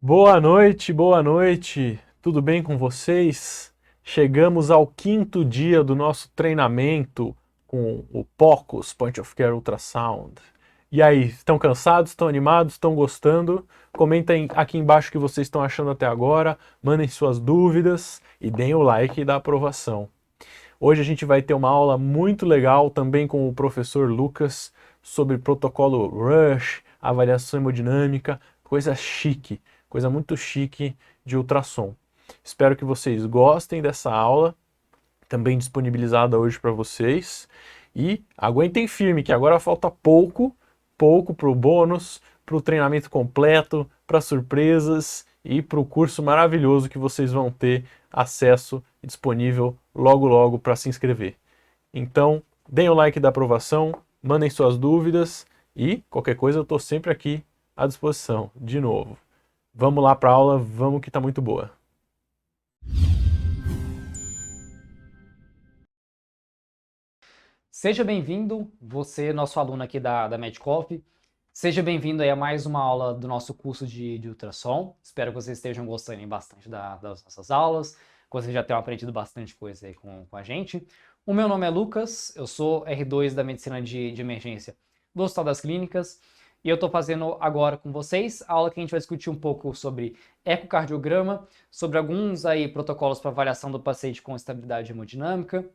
Boa noite, tudo bem com vocês? Chegamos ao quinto dia do nosso treinamento com o POCUS, Point of Care Ultrasound. E aí, estão cansados, estão animados, estão gostando? Comentem aqui embaixo o que vocês estão achando até agora, mandem suas dúvidas e deem o like da aprovação. Hoje a gente vai ter uma aula muito legal também com o professor Lucas sobre protocolo Rush, avaliação hemodinâmica, coisa chique, coisa muito chique de ultrassom. Espero que vocês gostem dessa aula, também disponibilizada hoje para vocês. E aguentem firme, que agora falta pouco para o bônus, para o treinamento completo, para surpresas e para o curso maravilhoso que vocês vão ter acesso disponível logo para se inscrever. Então, deem o like da aprovação, mandem suas dúvidas e qualquer coisa eu estou sempre aqui à disposição, de novo. Vamos lá para a aula, vamos que está muito boa. Seja bem-vindo, você, nosso aluno aqui da Medcoff. Seja bem-vindo aí a mais uma aula do nosso curso de ultrassom. Espero que vocês estejam gostando bastante das nossas aulas, que vocês já tenham aprendido bastante coisa aí com a gente. O meu nome é Lucas, eu sou R2 da Medicina de Emergência do Hospital das Clínicas e eu estou fazendo agora com vocês a aula que a gente vai discutir um pouco sobre ecocardiograma, sobre alguns aí protocolos para avaliação do paciente com estabilidade hemodinâmica.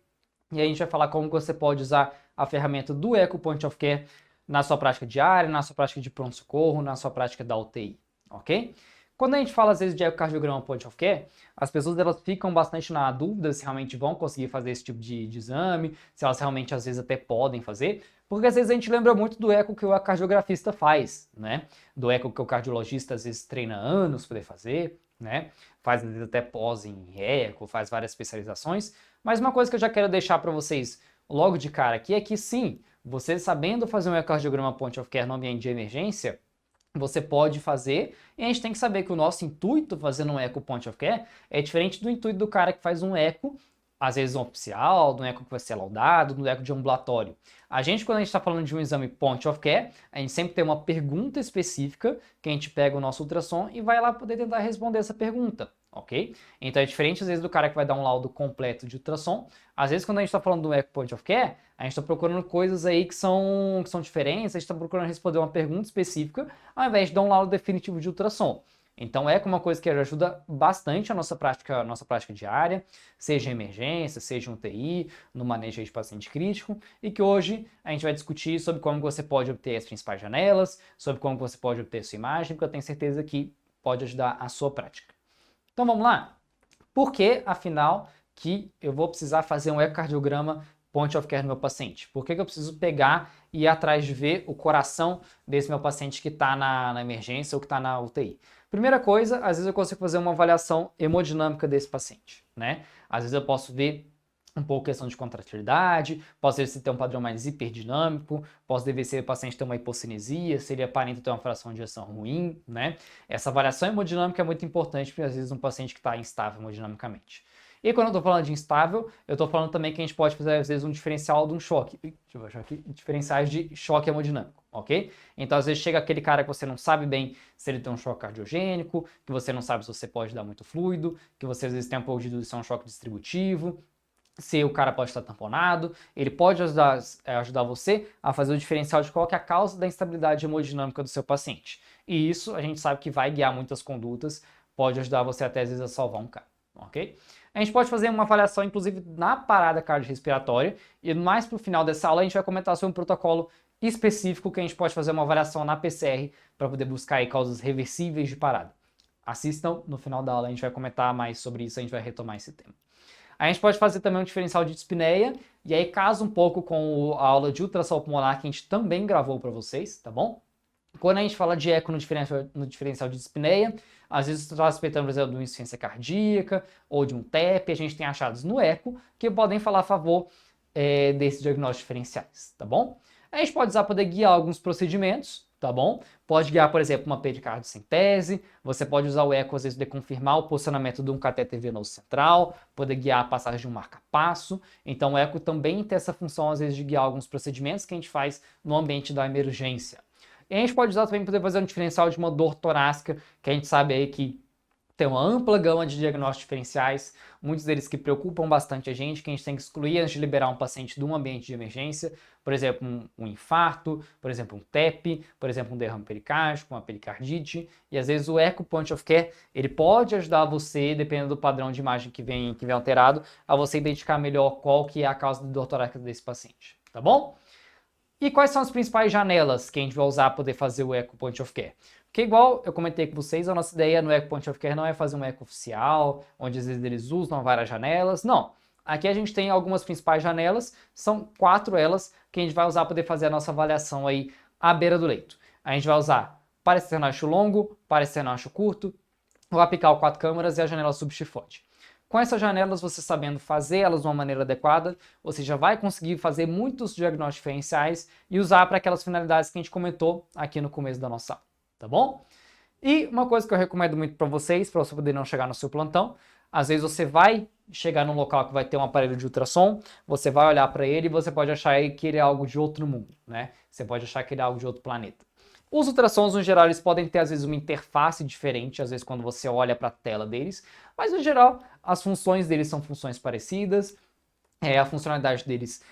E aí a gente vai falar como você pode usar a ferramenta do Eco Point of Care na sua prática diária, na sua prática de pronto-socorro, na sua prática da UTI, ok? Quando a gente fala às vezes de ecocardiograma Point of Care, as pessoas elas ficam bastante na dúvida se realmente vão conseguir fazer esse tipo de exame, se elas realmente às vezes até podem fazer, porque às vezes a gente lembra muito do eco que o cardiografista faz, né? Do eco que o cardiologista às vezes treina anos para poder fazer, né? Faz às vezes até pós em eco, faz várias especializações, mas uma coisa que eu já quero deixar para vocês logo de cara aqui é que sim, você sabendo fazer um ecocardiograma Point of Care no ambiente de emergência, você pode fazer, e a gente tem que saber que o nosso intuito fazendo um eco Point of Care é diferente do intuito do cara que faz um eco, às vezes um oficial, do eco que vai ser laudado, do eco de ambulatório. A gente, quando a gente está falando de um exame Point of Care, a gente sempre tem uma pergunta específica que a gente pega o nosso ultrassom e vai lá poder tentar responder essa pergunta, ok? Então é diferente às vezes do cara que vai dar um laudo completo de ultrassom. Às vezes quando a gente está falando do eco Point of Care, a gente está procurando coisas aí que são diferentes, a gente está procurando responder uma pergunta específica ao invés de dar um laudo definitivo de ultrassom. Então é uma coisa que ajuda bastante a nossa prática diária, seja em emergência, seja em UTI, no manejo de paciente crítico, e que hoje a gente vai discutir sobre como você pode obter as principais janelas, sobre como você pode obter sua imagem, porque eu tenho certeza que pode ajudar a sua prática. Então vamos lá? Por que, afinal, que eu vou precisar fazer um ecocardiograma Point of Care no meu paciente? Por que eu preciso pegar e ir atrás de ver o coração desse meu paciente que está na emergência ou que está na UTI? Primeira coisa, às vezes eu consigo fazer uma avaliação hemodinâmica desse paciente, né? Às vezes eu posso ver um pouco questão de contratilidade, posso ver se tem um padrão mais hiperdinâmico, posso ver se o paciente tem uma hipocinesia, se ele aparenta ter uma fração de ejeção ruim, né? Essa avaliação hemodinâmica é muito importante para, às vezes, um paciente que está instável hemodinamicamente. E quando eu estou falando de instável, eu estou falando também que a gente pode fazer, às vezes, um diferencial de um choque. Deixa eu achar aqui. Diferenciais de choque hemodinâmico, ok? Então, às vezes, chega aquele cara que você não sabe bem se ele tem um choque cardiogênico, que você não sabe se você pode dar muito fluido, que você, às vezes, tem um pouco de dúvida se é um choque distributivo, se o cara pode estar tamponado, ele pode ajudar você a fazer o diferencial de qual que é a causa da instabilidade hemodinâmica do seu paciente. E isso a gente sabe que vai guiar muitas condutas, pode ajudar você até às vezes a salvar um cara, ok? A gente pode fazer uma avaliação, inclusive, na parada cardiorrespiratória, e mais para o final dessa aula a gente vai comentar sobre um protocolo específico que a gente pode fazer uma avaliação na PCR para poder buscar aí causas reversíveis de parada. Assistam, no final da aula a gente vai comentar mais sobre isso, a gente vai retomar esse tema. A gente pode fazer também um diferencial de dispneia, e aí casa um pouco com a aula de ultrassom pulmonar que a gente também gravou para vocês, tá bom? Quando a gente fala de eco no diferencial de dispneia, às vezes você está suspeitando, por exemplo, de uma insuficiência cardíaca ou de um TEP, a gente tem achados no eco que podem falar a favor desses diagnósticos diferenciais, tá bom? A gente pode usar para poder guiar alguns procedimentos, tá bom? Pode guiar, por exemplo, uma pericardiocentese, você pode usar o eco, às vezes, para confirmar o posicionamento de um catéter venoso central, poder guiar a passagem de um marca-passo. Então, o eco também tem essa função, às vezes, de guiar alguns procedimentos que a gente faz no ambiente da emergência. E a gente pode usar também para poder fazer um diferencial de uma dor torácica, que a gente sabe aí que tem uma ampla gama de diagnósticos diferenciais, muitos deles que preocupam bastante a gente tem que excluir antes de liberar um paciente de um ambiente de emergência, por exemplo, um infarto, por exemplo, um TEP, por exemplo, um derrame pericárdico, uma pericardite, e às vezes o Echo Point of Care, ele pode ajudar você, dependendo do padrão de imagem que vem alterado, a você identificar melhor qual que é a causa de dor torácica desse paciente, tá bom? E quais são as principais janelas que a gente vai usar para poder fazer o Echo Point of Care? Porque igual eu comentei com vocês, a nossa ideia no Echo Point of Care não é fazer um eco oficial, onde às vezes eles usam várias janelas, não. Aqui a gente tem algumas principais janelas, são 4 elas que a gente vai usar para poder fazer a nossa avaliação aí à beira do leito. A gente vai usar paraesternal longo, paraesternal curto, o apical 4 câmaras e a janela subchifoide. Com essas janelas, você sabendo fazer elas de uma maneira adequada, você já vai conseguir fazer muitos diagnósticos diferenciais e usar para aquelas finalidades que a gente comentou aqui no começo da nossa aula, tá bom? E uma coisa que eu recomendo muito para vocês, para você poder não chegar no seu plantão, às vezes você vai chegar num local que vai ter um aparelho de ultrassom, você vai olhar para ele e você pode achar que ele é algo de outro mundo, né? Você pode achar que ele é algo de outro planeta. Os ultrassons, no geral, eles podem ter, às vezes, uma interface diferente, às vezes, quando você olha para a tela deles, mas, no geral, as funções deles são funções parecidas, a funcionalidade deles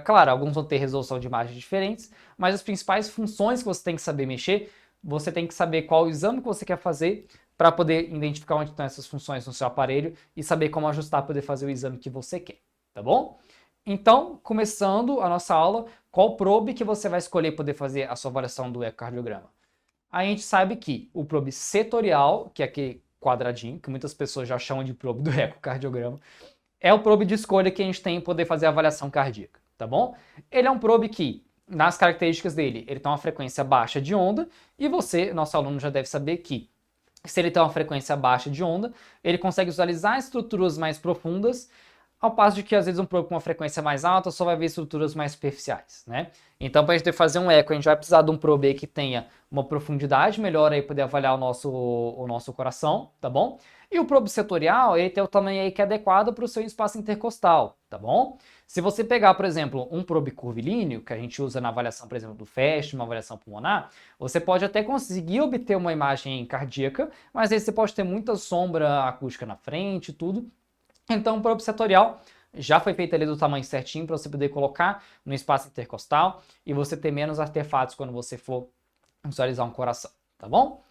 claro, alguns vão ter resolução de imagens diferentes, mas as principais funções que você tem que saber mexer, você tem que saber qual o exame que você quer fazer para poder identificar onde estão essas funções no seu aparelho e saber como ajustar para poder fazer o exame que você quer, tá bom? Então, começando a nossa aula, qual probe que você vai escolher poder fazer a sua avaliação do ecocardiograma? A gente sabe que o probe setorial, que é aquele quadradinho, que muitas pessoas já chamam de probe do ecocardiograma, é o probe de escolha que a gente tem para poder fazer a avaliação cardíaca, tá bom? Ele é um probe que, nas características dele, ele tem uma frequência baixa de onda, e você, nosso aluno, já deve saber que, se ele tem uma frequência baixa de onda, ele consegue visualizar estruturas mais profundas, ao passo de que, às vezes, um probe com uma frequência mais alta só vai ver estruturas mais superficiais, né? Então, para a gente fazer um eco, a gente vai precisar de um probe que tenha uma profundidade melhor aí para poder avaliar o nosso coração, tá bom? E o probe setorial, ele tem o tamanho aí que é adequado para o seu espaço intercostal, tá bom? Se você pegar, por exemplo, um probe curvilíneo, que a gente usa na avaliação, por exemplo, do FAST, uma avaliação pulmonar, você pode até conseguir obter uma imagem cardíaca, mas aí você pode ter muita sombra acústica na frente e tudo. Então, o probe setorial já foi feito ali do tamanho certinho para você poder colocar no espaço intercostal e você ter menos artefatos quando você for visualizar um coração, tá bom?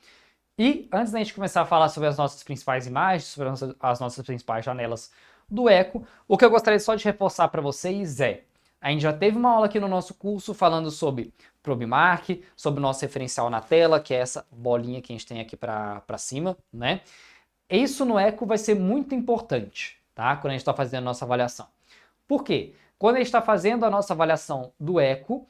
E antes da gente começar a falar sobre as nossas principais imagens, sobre as nossas principais janelas do eco, o que eu gostaria só de reforçar para vocês é, a gente já teve uma aula aqui no nosso curso falando sobre ProbeMark, sobre o nosso referencial na tela, que é essa bolinha que a gente tem aqui para cima, né? Isso no eco vai ser muito importante, tá? Quando a gente está fazendo a nossa avaliação. Por quê? Quando a gente está fazendo a nossa avaliação do eco,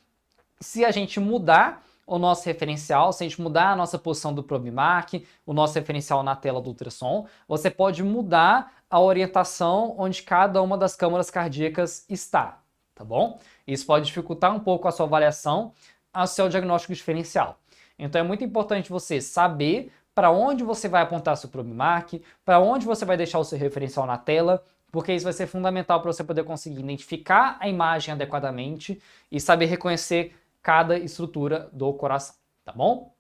se a gente mudar o nosso referencial, se a gente mudar a nossa posição do ProbeMark, o nosso referencial na tela do ultrassom, você pode mudar a orientação onde cada uma das câmaras cardíacas está, tá bom? Isso pode dificultar um pouco a sua avaliação, ao seu diagnóstico diferencial. Então é muito importante você saber para onde você vai apontar seu ProbeMark, para onde você vai deixar o seu referencial na tela, porque isso vai ser fundamental para você poder conseguir identificar a imagem adequadamente e saber reconhecer cada estrutura do coração, tá bom?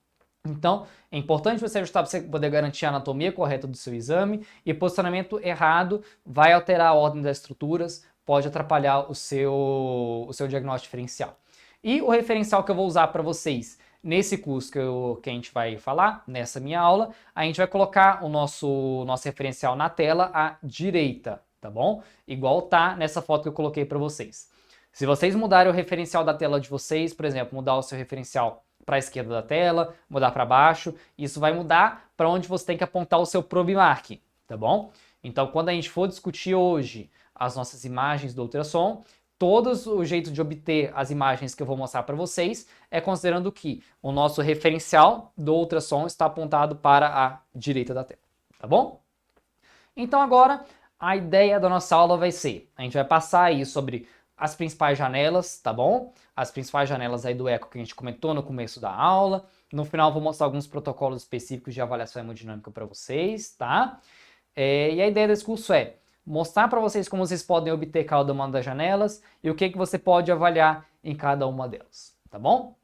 Então, é importante você ajustar para você poder garantir a anatomia correta do seu exame, e posicionamento errado vai alterar a ordem das estruturas, pode atrapalhar o seu diagnóstico diferencial. E o referencial que eu vou usar para vocês nesse curso que a gente vai falar, nessa minha aula, a gente vai colocar o nosso referencial na tela à direita, tá bom? Igual tá nessa foto que eu coloquei para vocês. Se vocês mudarem o referencial da tela de vocês, por exemplo, mudar o seu referencial para a esquerda da tela, mudar para baixo, isso vai mudar para onde você tem que apontar o seu ProbeMark, tá bom? Então, quando a gente for discutir hoje as nossas imagens do ultrassom, todos os jeitos de obter as imagens que eu vou mostrar para vocês é considerando que o nosso referencial do ultrassom está apontado para a direita da tela, tá bom? Então agora a ideia da nossa aula vai ser, a gente vai passar aí sobre as principais janelas, tá bom? As principais janelas aí do eco que a gente comentou no começo da aula. No final eu vou mostrar alguns protocolos específicos de avaliação hemodinâmica para vocês, tá? E a ideia desse curso é mostrar para vocês como vocês podem obter cada uma das janelas e o que você pode avaliar em cada uma delas, tá bom?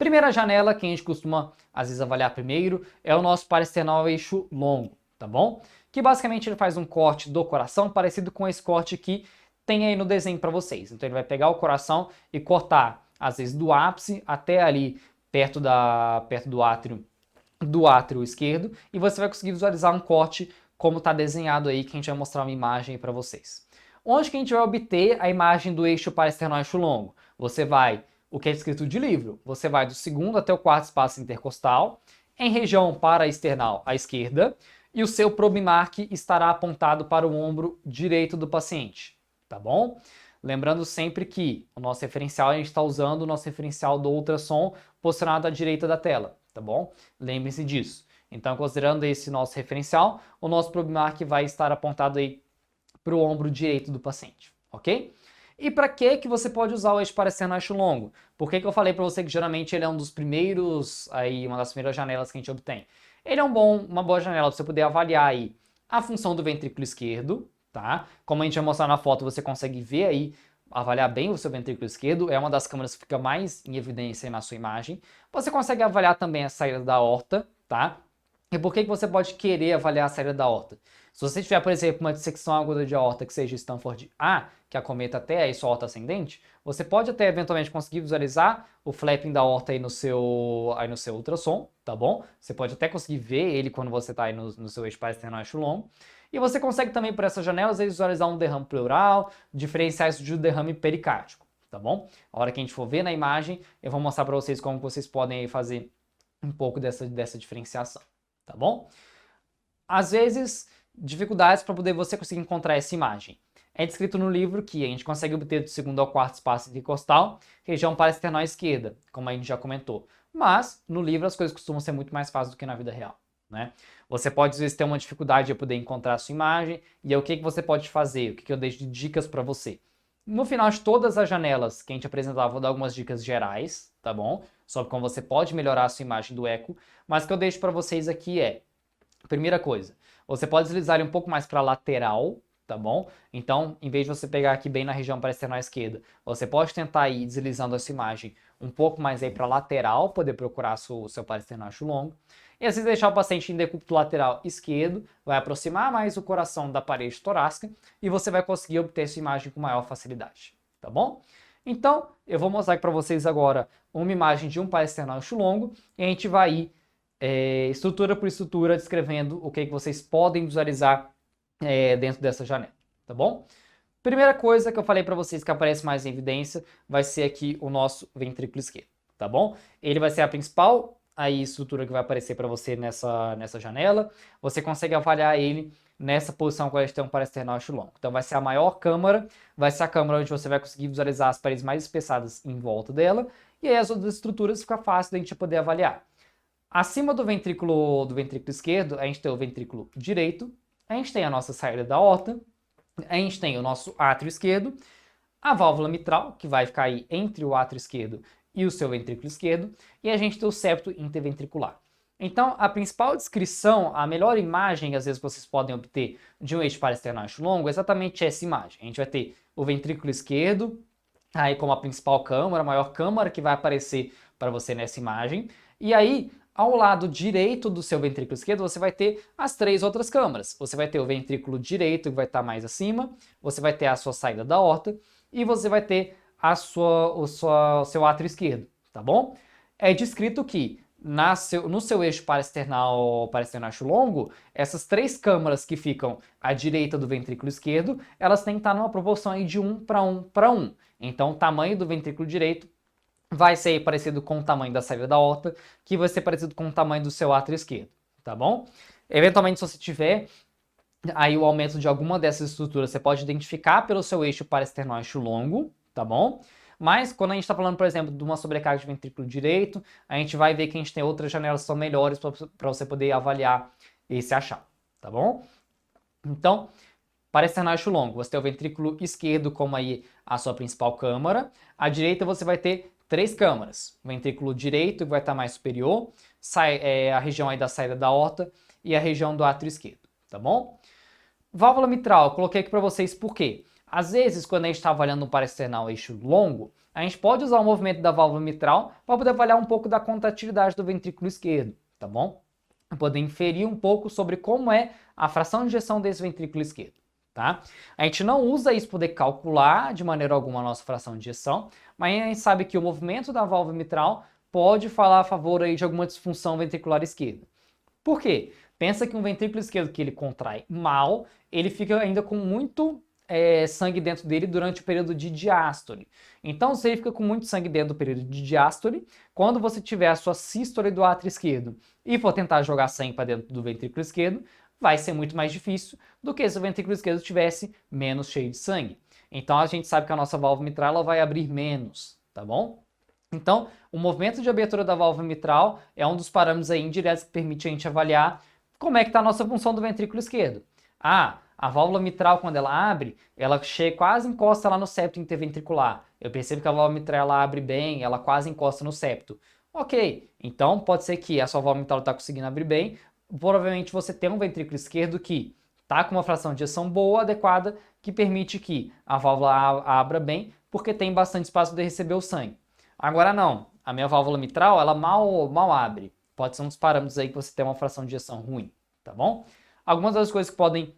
Primeira janela que a gente costuma, às vezes, avaliar primeiro é o nosso parasternal eixo longo, tá bom? Que basicamente ele faz um corte do coração parecido com esse corte que tem aí no desenho para vocês. Então ele vai pegar o coração e cortar, às vezes, do ápice até ali perto do átrio esquerdo, e você vai conseguir visualizar um corte como está desenhado aí, que a gente vai mostrar uma imagem para vocês. Onde que a gente vai obter a imagem do eixo parasternal eixo longo? Você vai, o que é escrito de livro, você vai do segundo até o quarto espaço intercostal, em região paraesternal à esquerda, e o seu probe mark estará apontado para o ombro direito do paciente, tá bom? Lembrando sempre que o nosso referencial, a gente está usando o nosso referencial do ultrassom posicionado à direita da tela, tá bom? Lembre-se disso. Então, considerando esse nosso referencial, o nosso probe mark vai estar apontado aí para o ombro direito do paciente, ok? E para que você pode usar o eixo parasternal eixo longo? Por que eu falei para você que geralmente ele é um dos primeiros, aí, uma das primeiras janelas que a gente obtém? Ele é uma boa janela para você poder avaliar aí a função do ventrículo esquerdo, tá? Como a gente vai mostrar na foto, você consegue ver aí, avaliar bem o seu ventrículo esquerdo, é uma das câmeras que fica mais em evidência aí na sua imagem. Você consegue avaliar também a saída da aorta, tá? E por que você pode querer avaliar a saída da aorta? Se você tiver, por exemplo, uma dissecção aguda de aorta que seja Stanford A, que acometa até a sua aorta ascendente, você pode até eventualmente conseguir visualizar o flapping da aorta aí no seu ultrassom, tá bom? Você pode até conseguir ver ele quando você está aí no seu eixo parasternal eixo longo. E você consegue também, por essas janelas, visualizar um derrame pleural, diferenciais de um derrame pericárdico, tá bom? A hora que a gente for ver na imagem, eu vou mostrar para vocês como vocês podem aí fazer um pouco dessa diferenciação, tá bom? Às vezes, dificuldades para poder você conseguir encontrar essa imagem. É descrito no livro que a gente consegue obter do segundo ao quarto espaço intercostal, região parasternal esquerda, como a gente já comentou. Mas, no livro, as coisas costumam ser muito mais fáceis do que na vida real, né? Você pode, às vezes, ter uma dificuldade de poder encontrar a sua imagem, e é o que você pode fazer, o que eu deixo de dicas para você. No final de todas as janelas que a gente apresentava, vou dar algumas dicas gerais, tá bom? Sobre como você pode melhorar a sua imagem do eco, mas o que eu deixo para vocês aqui é, primeira coisa, você pode deslizar ele um pouco mais para a lateral, tá bom? Então, em vez de você pegar aqui bem na região parasternal esquerda, você pode tentar ir deslizando essa imagem um pouco mais aí para a lateral, poder procurar o seu parasternal eixo longo. E assim deixar o paciente em decúbito lateral esquerdo, vai aproximar mais o coração da parede torácica e você vai conseguir obter essa imagem com maior facilidade, tá bom? Então, eu vou mostrar para vocês agora uma imagem de um parasternal eixo longo e a gente vai ir estrutura por estrutura, descrevendo o que vocês podem visualizar dentro dessa janela, tá bom? Primeira coisa que eu falei para vocês que aparece mais em evidência vai ser aqui o nosso ventrículo esquerdo, tá bom? Ele vai ser a principal estrutura que vai aparecer para você nessa janela. Você consegue avaliar ele nessa posição quando a gente tem um parasternal eixo longo. Então vai ser a maior câmara, vai ser a câmara onde você vai conseguir visualizar as paredes mais espessadas em volta dela, e aí as outras estruturas fica fácil da gente poder avaliar. Acima do ventrículo esquerdo, a gente tem o ventrículo direito, a gente tem a nossa saída da aorta, a gente tem o nosso átrio esquerdo, a válvula mitral, que vai ficar aí entre o átrio esquerdo e o seu ventrículo esquerdo, e a gente tem o septo interventricular. Então, a principal descrição, a melhor imagem, às vezes, vocês podem obter de um eixo parasternal eixo longo, é exatamente essa imagem. A gente vai ter o ventrículo esquerdo, aí como a principal câmara, a maior câmara que vai aparecer para você nessa imagem, e aí ao lado direito do seu ventrículo esquerdo, você vai ter as três outras câmaras. Você vai ter o ventrículo direito, que vai estar mais acima, você vai ter a sua saída da aorta e você vai ter o seu átrio esquerdo, tá bom? É descrito que no seu eixo parasternal eixo longo, essas três câmaras que ficam à direita do ventrículo esquerdo, elas têm que estar numa proporção aí de 1 para 1 para 1. Então, o tamanho do ventrículo direito vai ser parecido com o tamanho da saída da aorta, que vai ser parecido com o tamanho do seu átrio esquerdo, tá bom? Eventualmente, se você tiver aí o aumento de alguma dessas estruturas, você pode identificar pelo seu eixo parasternal eixo longo, tá bom? Mas quando a gente está falando, por exemplo, de uma sobrecarga de ventrículo direito, a gente vai ver que a gente tem outras janelas que são melhores para você poder avaliar esse achado, tá bom? Então, parasternal eixo longo, você tem o ventrículo esquerdo como aí a sua principal câmara, à direita você vai ter três câmaras, o ventrículo direito que vai estar mais superior, a região aí da saída da aorta e a região do átrio esquerdo, tá bom? Válvula mitral, coloquei aqui para vocês por quê? Às vezes, quando a gente está avaliando um parasternal eixo longo, a gente pode usar o movimento da válvula mitral para poder avaliar um pouco da contratilidade do ventrículo esquerdo, tá bom? Poder inferir um pouco sobre como é a fração de ejeção desse ventrículo esquerdo, tá? A gente não usa isso para poder calcular de maneira alguma a nossa fração de ejeção, mas a gente sabe que o movimento da válvula mitral pode falar a favor aí de alguma disfunção ventricular esquerda. Por quê? Pensa que um ventrículo esquerdo que ele contrai mal, ele fica ainda com muito sangue dentro dele durante o período de diástole. Então, se ele fica com muito sangue dentro do período de diástole, quando você tiver a sua sístole do átrio esquerdo e for tentar jogar sangue para dentro do ventrículo esquerdo, vai ser muito mais difícil do que se o ventrículo esquerdo estivesse menos cheio de sangue. Então, a gente sabe que a nossa válvula mitral ela vai abrir menos, tá bom? Então, o movimento de abertura da válvula mitral é um dos parâmetros aí indiretos que permite a gente avaliar como é que está a nossa função do ventrículo esquerdo. A válvula mitral, quando ela abre, ela chega, quase encosta lá no septo interventricular. Eu percebo que a válvula mitral ela abre bem, ela quase encosta no septo. Ok, então pode ser que a sua válvula mitral está conseguindo abrir bem, provavelmente você tem um ventrículo esquerdo que está com uma fração de ejeção boa, adequada, que permite que a válvula abra bem, porque tem bastante espaço para receber o sangue. Agora não, a minha válvula mitral, ela mal abre. Pode ser um dos parâmetros aí que você tem uma fração de ejeção ruim, tá bom? Algumas das coisas que podem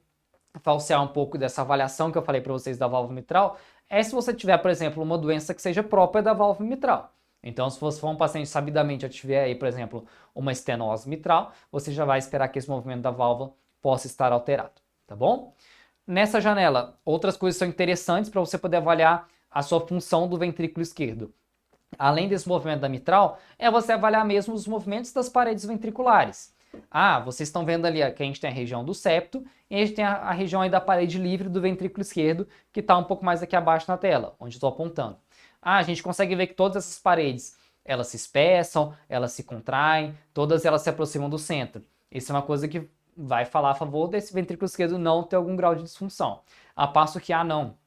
falsear um pouco dessa avaliação que eu falei para vocês da válvula mitral é se você tiver, por exemplo, uma doença que seja própria da válvula mitral. Então, se você for um paciente sabidamente já tiver aí, por exemplo, uma estenose mitral, você já vai esperar que esse movimento da válvula possa estar alterado, tá bom? Nessa janela, outras coisas são interessantes para você poder avaliar a sua função do ventrículo esquerdo. Além desse movimento da mitral, é você avaliar mesmo os movimentos das paredes ventriculares. Vocês estão vendo ali que a gente tem a região do septo e a gente tem a região aí da parede livre do ventrículo esquerdo, que está um pouco mais aqui abaixo na tela, onde estou apontando. A gente consegue ver que todas essas paredes, elas se espessam, elas se contraem, todas elas se aproximam do centro. Isso é uma coisa que vai falar a favor desse ventrículo esquerdo não ter algum grau de disfunção. A passo que, não.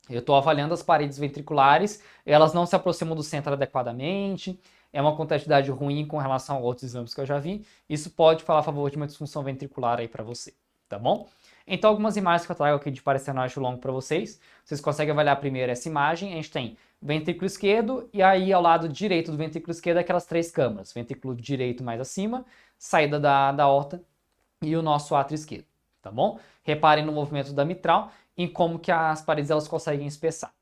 Eu estou avaliando as paredes ventriculares, elas não se aproximam do centro adequadamente, é uma contratilidade ruim com relação a outros exames que eu já vi. Isso pode falar a favor de uma disfunção ventricular aí para você, tá bom? Então, algumas imagens que eu trago aqui de parasternal eixo longo para vocês. Vocês conseguem avaliar primeiro essa imagem. A gente tem ventrículo esquerdo e aí ao lado direito do ventrículo esquerdo aquelas três câmaras. Ventrículo direito mais acima, saída da aorta e o nosso átrio esquerdo, tá bom? Reparem no movimento da mitral, em como que as paredes elas conseguem espessar.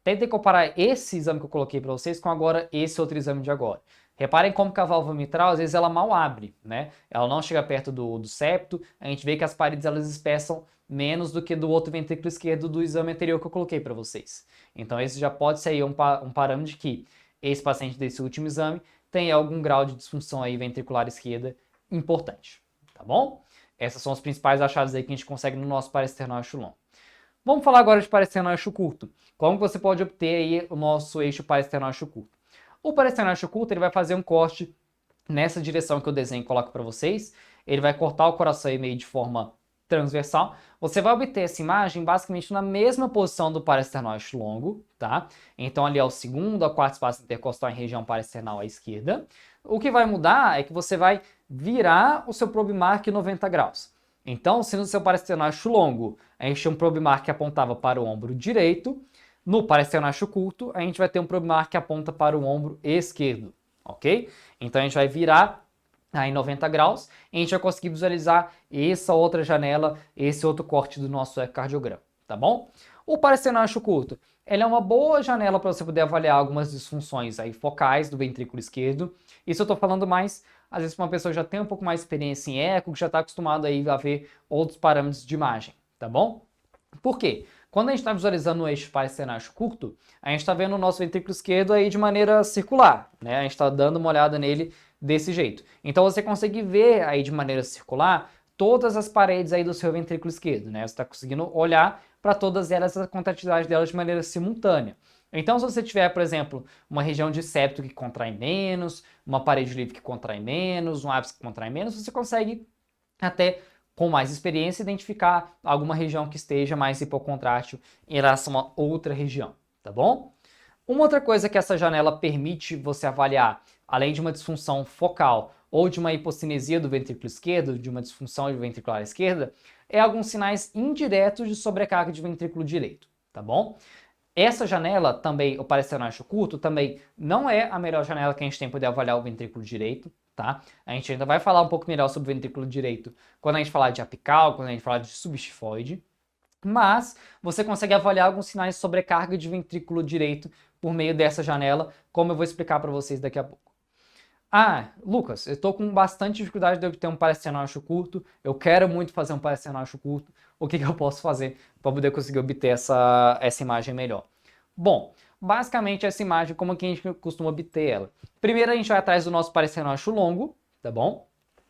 Tentem comparar esse exame que eu coloquei para vocês com agora esse outro exame de agora. Reparem como que a válvula mitral, às vezes, ela mal abre, né? Ela não chega perto do septo, a gente vê que as paredes elas espessam menos do que do outro ventrículo esquerdo do exame anterior que eu coloquei para vocês. Então esse já pode ser aí um parâmetro de que esse paciente desse último exame tem algum grau de disfunção aí ventricular esquerda importante, tá bom? Essas são os principais achados aí que a gente consegue no nosso parasternal eixo longo. Vamos falar agora de parasternal eixo curto. Como você pode obter aí o nosso eixo parasternal eixo curto? O parasternal eixo curto ele vai fazer um corte nessa direção que eu desenho e coloco para vocês. Ele vai cortar o coração aí meio de forma transversal. Você vai obter essa imagem basicamente na mesma posição do parasternal eixo longo, tá? Então ali é o segundo a quarto espaço intercostal em região parasternal à esquerda. O que vai mudar é que você vai virar o seu probe mark 90 graus. Então, se no seu parasternal eixo longo a gente tinha um probe mark que apontava para o ombro direito, no parasternal eixo curto a gente vai ter um probe mark que aponta para o ombro esquerdo, ok? Então a gente vai virar em 90 graus e a gente vai conseguir visualizar essa outra janela, esse outro corte do nosso ecocardiograma, tá bom? O parasternal eixo curto, ele é uma boa janela para você poder avaliar algumas disfunções aí focais do ventrículo esquerdo. Isso eu estou falando mais, às vezes, para uma pessoa que já tem um pouco mais de experiência em eco, que já está acostumado aí a ver outros parâmetros de imagem, tá bom? Por quê? Quando a gente está visualizando o eixo parasternal eixo curto, a gente está vendo o nosso ventrículo esquerdo aí de maneira circular, né? A gente está dando uma olhada nele desse jeito. Então você consegue ver aí de maneira circular todas as paredes aí do seu ventrículo esquerdo, né? Você está conseguindo olhar para todas elas, a contratilidade delas de maneira simultânea. Então, se você tiver, por exemplo, uma região de septo que contrai menos, uma parede livre que contrai menos, um ápice que contrai menos, você consegue até com mais experiência identificar alguma região que esteja mais hipocontrátil em relação a outra região, tá bom? Uma outra coisa que essa janela permite você avaliar, além de uma disfunção focal ou de uma hipocinesia do ventrículo esquerdo, de uma disfunção ventricular esquerda, é alguns sinais indiretos de sobrecarga de ventrículo direito, tá bom? Essa janela também, o paresternal curto, também não é a melhor janela que a gente tem para poder avaliar o ventrículo direito, tá? A gente ainda vai falar um pouco melhor sobre o ventrículo direito quando a gente falar de apical, quando a gente falar de subestifoide, mas você consegue avaliar alguns sinais de sobrecarga de ventrículo direito por meio dessa janela, como eu vou explicar para vocês daqui a pouco. Ah, Lucas, eu estou com bastante dificuldade de obter um paresternal curto, eu quero muito fazer um paresternal curto, o que eu posso fazer para poder conseguir obter essa imagem melhor? Bom, basicamente essa imagem, como que a gente costuma obter ela? Primeiro a gente vai atrás do nosso paresternal longo, tá bom?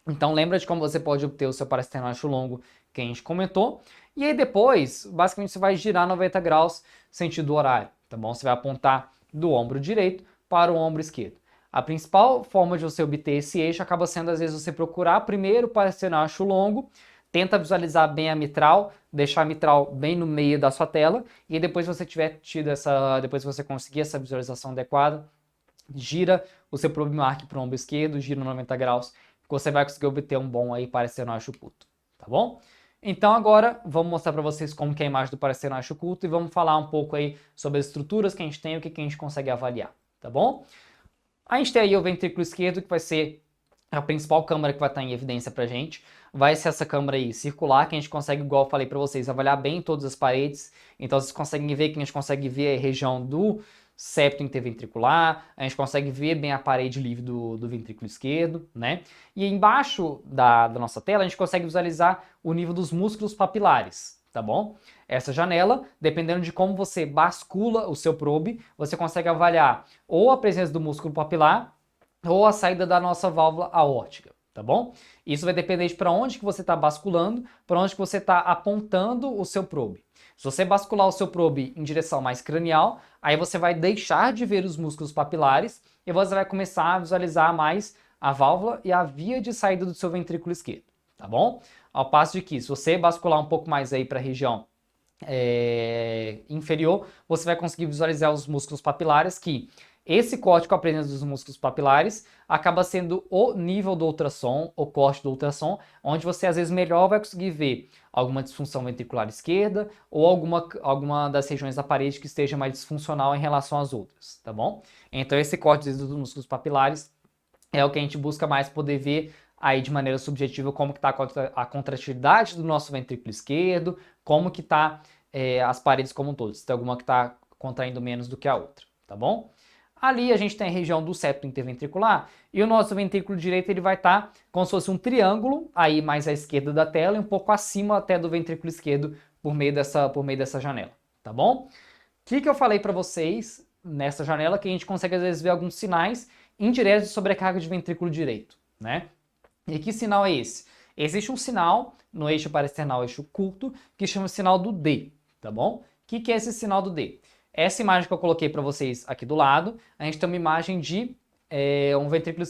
Então lembra de como você pode obter o seu paresternal longo que a gente comentou. E aí depois, basicamente você vai girar 90 graus sentido horário, tá bom? Você vai apontar do ombro direito para o ombro esquerdo. A principal forma de você obter esse eixo acaba sendo, às vezes, você procurar primeiro o paresternal longo, tenta visualizar bem a mitral, deixar a mitral bem no meio da sua tela, e depois você tiver tido depois você conseguir essa visualização adequada, gira o seu probe mark para o ombro esquerdo, gira 90 graus, que você vai conseguir obter um bom aí paresternal curto, tá bom? Então agora vamos mostrar para vocês como que é a imagem do paresternal curto e vamos falar um pouco aí sobre as estruturas que a gente tem e o que a gente consegue avaliar, tá bom? A gente tem aí o ventrículo esquerdo, que vai ser a principal câmara que vai estar em evidência pra gente. Vai ser essa câmara aí circular, que a gente consegue, igual eu falei para vocês, avaliar bem todas as paredes. Então vocês conseguem ver que a gente consegue ver a região do septo interventricular, a gente consegue ver bem a parede livre do ventrículo esquerdo, né? E embaixo da nossa tela a gente consegue visualizar o nível dos músculos papilares, tá bom? Essa janela, dependendo de como você bascula o seu probe, você consegue avaliar ou a presença do músculo papilar ou a saída da nossa válvula aórtica, tá bom? Isso vai depender de para onde que você está basculando, para onde que você está apontando o seu probe. Se você bascular o seu probe em direção mais cranial, aí você vai deixar de ver os músculos papilares e você vai começar a visualizar mais a válvula e a via de saída do seu ventrículo esquerdo, tá bom? Ao passo de que, se você bascular um pouco mais aí para a região inferior, você vai conseguir visualizar os músculos papilares, que esse corte com a presença dos músculos papilares acaba sendo o nível do ultrassom, o corte do ultrassom, onde você às vezes melhor vai conseguir ver alguma disfunção ventricular esquerda ou alguma das regiões da parede que esteja mais disfuncional em relação às outras, tá bom? Então esse corte dos músculos papilares é o que a gente busca mais poder ver aí de maneira subjetiva como que está a contratividade do nosso ventrículo esquerdo, como que está as paredes como um todo, se tem alguma que está contraindo menos do que a outra, tá bom? Ali a gente tem a região do septo interventricular e o nosso ventrículo direito ele vai estar como se fosse um triângulo, aí mais à esquerda da tela e um pouco acima até do ventrículo esquerdo por meio dessa janela, tá bom? O que eu falei para vocês nessa janela que a gente consegue às vezes ver alguns sinais indiretos de sobrecarga de ventrículo direito, né? E que sinal é esse? Existe um sinal no eixo paresternal, eixo curto, que chama sinal do D, tá bom? O que é esse sinal do D? Essa imagem que eu coloquei para vocês aqui do lado, a gente tem uma imagem de um ventrículo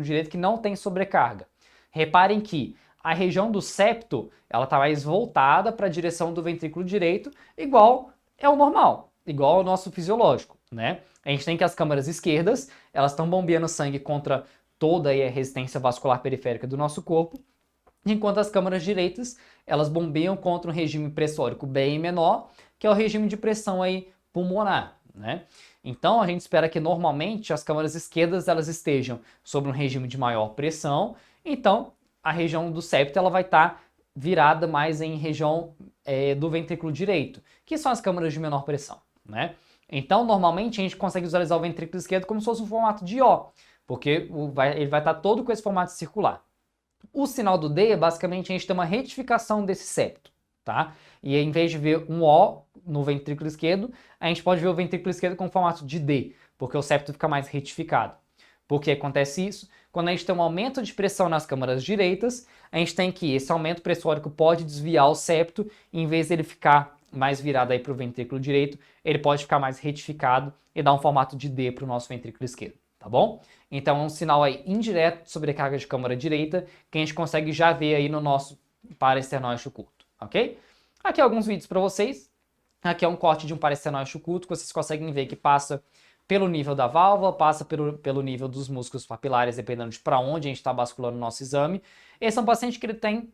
direito que não tem sobrecarga. Reparem que a região do septo, ela está mais voltada para a direção do ventrículo direito, igual é o normal, igual ao nosso fisiológico, né? A gente tem que as câmaras esquerdas, elas estão bombeando sangue contra toda a resistência vascular periférica do nosso corpo, enquanto as câmaras direitas, elas bombeiam contra um regime pressórico bem menor, que é o regime de pressão aí pulmonar, né? Então a gente espera que normalmente as câmaras esquerdas elas estejam sobre um regime de maior pressão, então a região do septo ela vai estar virada mais em região do ventrículo direito, que são as câmaras de menor pressão, né? Então normalmente a gente consegue visualizar o ventrículo esquerdo como se fosse um formato de O, porque ele vai estar todo com esse formato circular. O sinal do D é basicamente a gente tem uma retificação desse septo, tá? E em vez de ver um O no ventrículo esquerdo, a gente pode ver o ventrículo esquerdo com formato de D, porque o septo fica mais retificado. Por que acontece isso? Quando a gente tem um aumento de pressão nas câmaras direitas, a gente tem que esse aumento pressórico pode desviar o septo, e em vez dele ficar mais virado aí para o ventrículo direito, ele pode ficar mais retificado e dar um formato de D para o nosso ventrículo esquerdo, tá bom? Então é um sinal aí indireto de sobrecarga de câmara direita que a gente consegue já ver aí no nosso paresternal eixo curto, ok? Aqui alguns vídeos para vocês. Aqui é um corte de um paresternal eixo curto que vocês conseguem ver que passa pelo nível da válvula, passa pelo nível dos músculos papilares, dependendo de para onde a gente está basculando o nosso exame. Esse é um paciente que ele tem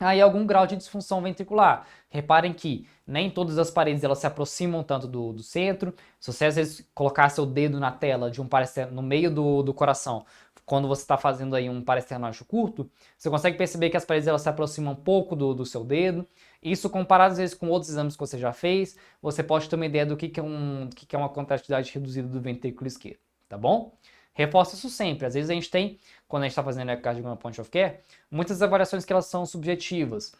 aí algum grau de disfunção ventricular. Reparem que nem todas as paredes elas se aproximam tanto do centro. Se você às vezes colocar seu dedo na tela de um no meio do coração, quando você está fazendo aí um paresternóstico curto, você consegue perceber que as paredes elas se aproximam um pouco do seu dedo. Isso comparado às vezes com outros exames que você já fez, você pode ter uma ideia do que é uma contratividade reduzida do ventrículo esquerdo, tá bom? Reforça isso sempre. Às vezes a gente tem, quando a gente está fazendo ecocardiograma point of care, muitas avaliações que elas são subjetivas,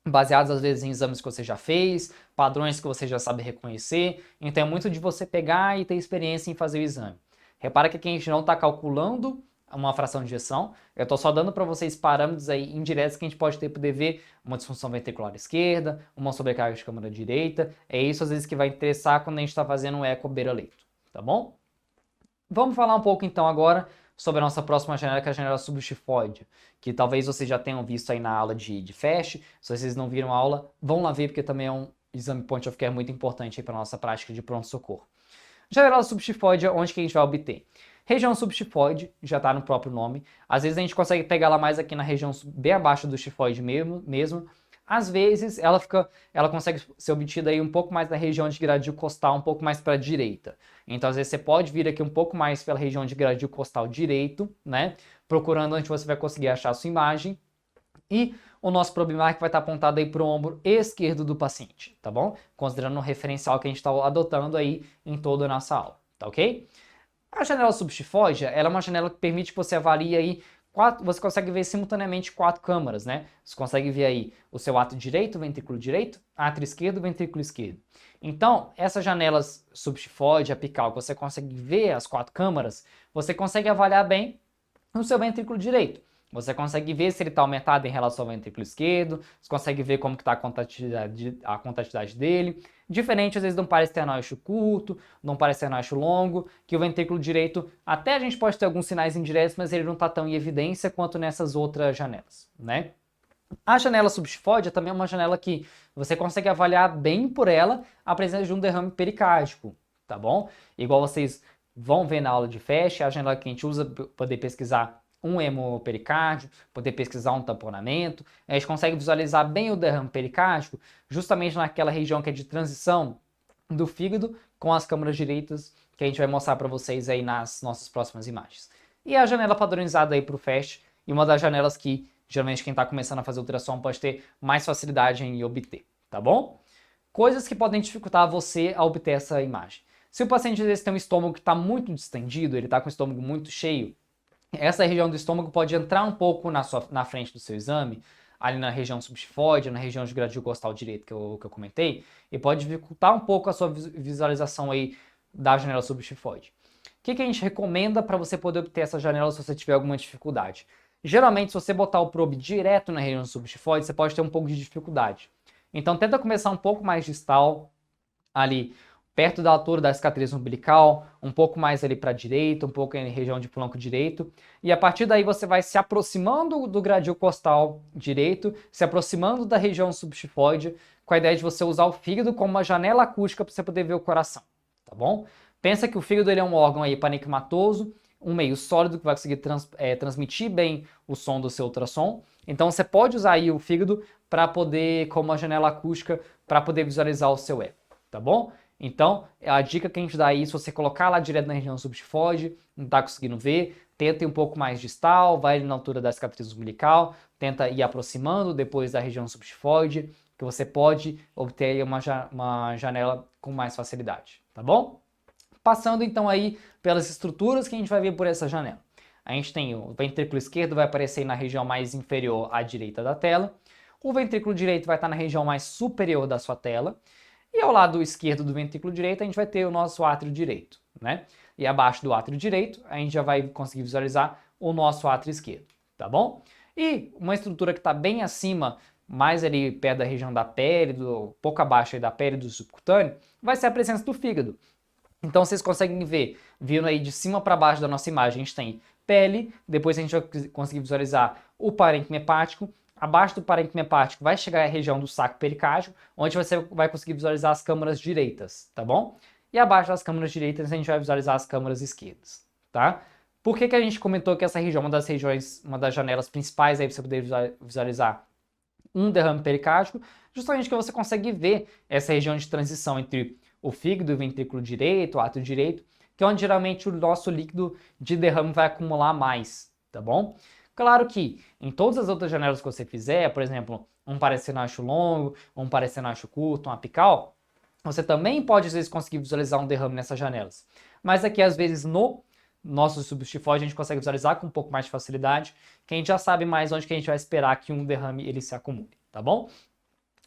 baseadas às vezes em exames que você já fez, padrões que você já sabe reconhecer. Então é muito de você pegar e ter experiência em fazer o exame. Repara que aqui a gente não está calculando uma fração de ejeção, eu estou só dando para vocês parâmetros aí indiretos que a gente pode ter para poder ver uma disfunção ventricular esquerda, uma sobrecarga de câmara direita. É isso às vezes que vai interessar quando a gente está fazendo um eco beira-leito, tá bom? Vamos falar um pouco então agora sobre a nossa próxima janela, que é a janela subxifoide, que talvez vocês já tenham visto aí na aula de FAST. Se vocês não viram a aula, vão lá ver, porque também é um exame point of care muito importante para a nossa prática de pronto-socorro. Janela subxifoide é onde que a gente vai obter? Região subxifoide, já está no próprio nome. Às vezes a gente consegue pegar ela mais aqui na região bem abaixo do xifoide mesmo. Às vezes ela consegue ser obtida aí um pouco mais na região de gradil costal, um pouco mais para a direita. Então às vezes você pode vir aqui um pouco mais pela região de gradil costal direito, né? Procurando onde você vai conseguir achar a sua imagem. E o nosso problema vai estar apontado aí para o ombro esquerdo do paciente, tá bom? Considerando o referencial que a gente está adotando aí em toda a nossa aula, tá ok? A janela subxifoide, ela é uma janela que permite que você avalie aí você consegue ver simultaneamente 4 câmaras, né? Você consegue ver aí o seu átrio direito, ventrículo direito, átrio esquerdo, ventrículo esquerdo. Então, essas janelas subxifoide, apical, que você consegue ver as 4 câmaras, você consegue avaliar bem o seu ventrículo direito. Você consegue ver se ele está aumentado em relação ao ventrículo esquerdo, você consegue ver como está a contratividade dele. Diferente, às vezes, de um paresternóstico curto, de um paresternóstico longo, que o ventrículo direito, até a gente pode ter alguns sinais indiretos, mas ele não está tão em evidência quanto nessas outras janelas, né? A janela subxifoide também é uma janela que você consegue avaliar bem por ela a presença de um derrame pericárdico, tá bom? Igual vocês vão ver na aula de FAST, é a janela que a gente usa para poder pesquisar um hemopericárdio, poder pesquisar um tamponamento. A gente consegue visualizar bem o derrame pericárdico justamente naquela região que é de transição do fígado com as câmaras direitas, que a gente vai mostrar para vocês aí nas nossas próximas imagens. E a janela padronizada aí para o FAST, e uma das janelas que geralmente quem está começando a fazer ultrassom pode ter mais facilidade em obter, tá bom? Coisas que podem dificultar você a obter essa imagem. Se o paciente às vezes tem um estômago que está muito distendido, ele está com o estômago muito cheio, essa região do estômago pode entrar um pouco na frente do seu exame, ali na região subxifoide, na região de gradil costal direito que eu comentei, e pode dificultar um pouco a sua visualização aí da janela subxifoide. O que a gente recomenda para você poder obter essa janela se você tiver alguma dificuldade? Geralmente, se você botar o probe direto na região subxifoide, você pode ter um pouco de dificuldade. Então, tenta começar um pouco mais distal, ali perto da altura da cicatriz umbilical, um pouco mais ali para a direita, um pouco em região de flanco direito, e a partir daí você vai se aproximando do gradil costal direito, se aproximando da região subxifoide, com a ideia de você usar o fígado como uma janela acústica para você poder ver o coração, tá bom? Pensa que o fígado ele é um órgão aí parenquimatoso, um meio sólido que vai conseguir transmitir bem o som do seu ultrassom, então você pode usar aí o fígado para poder, como uma janela acústica, para poder visualizar o seu eco, tá bom? Então, a dica que a gente dá aí, se você colocar lá direto na região subxifoide, não está conseguindo ver, tenta ir um pouco mais distal, vai na altura da cicatriz umbilical, tenta ir aproximando depois da região subxifoide, que você pode obter uma janela com mais facilidade, tá bom? Passando então aí pelas estruturas que a gente vai ver por essa janela. A gente tem o ventrículo esquerdo, vai aparecer na região mais inferior à direita da tela, o ventrículo direito vai estar na região mais superior da sua tela, e ao lado esquerdo do ventrículo direito, a gente vai ter o nosso átrio direito, né? E abaixo do átrio direito, a gente já vai conseguir visualizar o nosso átrio esquerdo, tá bom? E uma estrutura que está bem acima, mais ali perto da região da pele, pouco abaixo aí da pele do subcutâneo, vai ser a presença do fígado. Então vocês conseguem ver, vindo aí de cima para baixo da nossa imagem, a gente tem pele, depois a gente vai conseguir visualizar o parênquima hepático. Abaixo do parênquima hepático vai chegar a região do saco pericárdio, onde você vai conseguir visualizar as câmaras direitas, tá bom? E abaixo das câmaras direitas a gente vai visualizar as câmaras esquerdas, tá? Por que a gente comentou que essa região é uma das janelas principais aí para você poder visualizar um derrame pericárdico, justamente que você consegue ver essa região de transição entre o fígado e o ventrículo direito, o átrio direito, que é onde geralmente o nosso líquido de derrame vai acumular mais, tá bom? Claro que em todas as outras janelas que você fizer, por exemplo, um parecenacho longo, um parecenacho curto, um apical, você também pode às vezes conseguir visualizar um derrame nessas janelas. Mas aqui às vezes no nosso substifoide a gente consegue visualizar com um pouco mais de facilidade, que a gente já sabe mais onde que a gente vai esperar que um derrame ele se acumule, tá bom?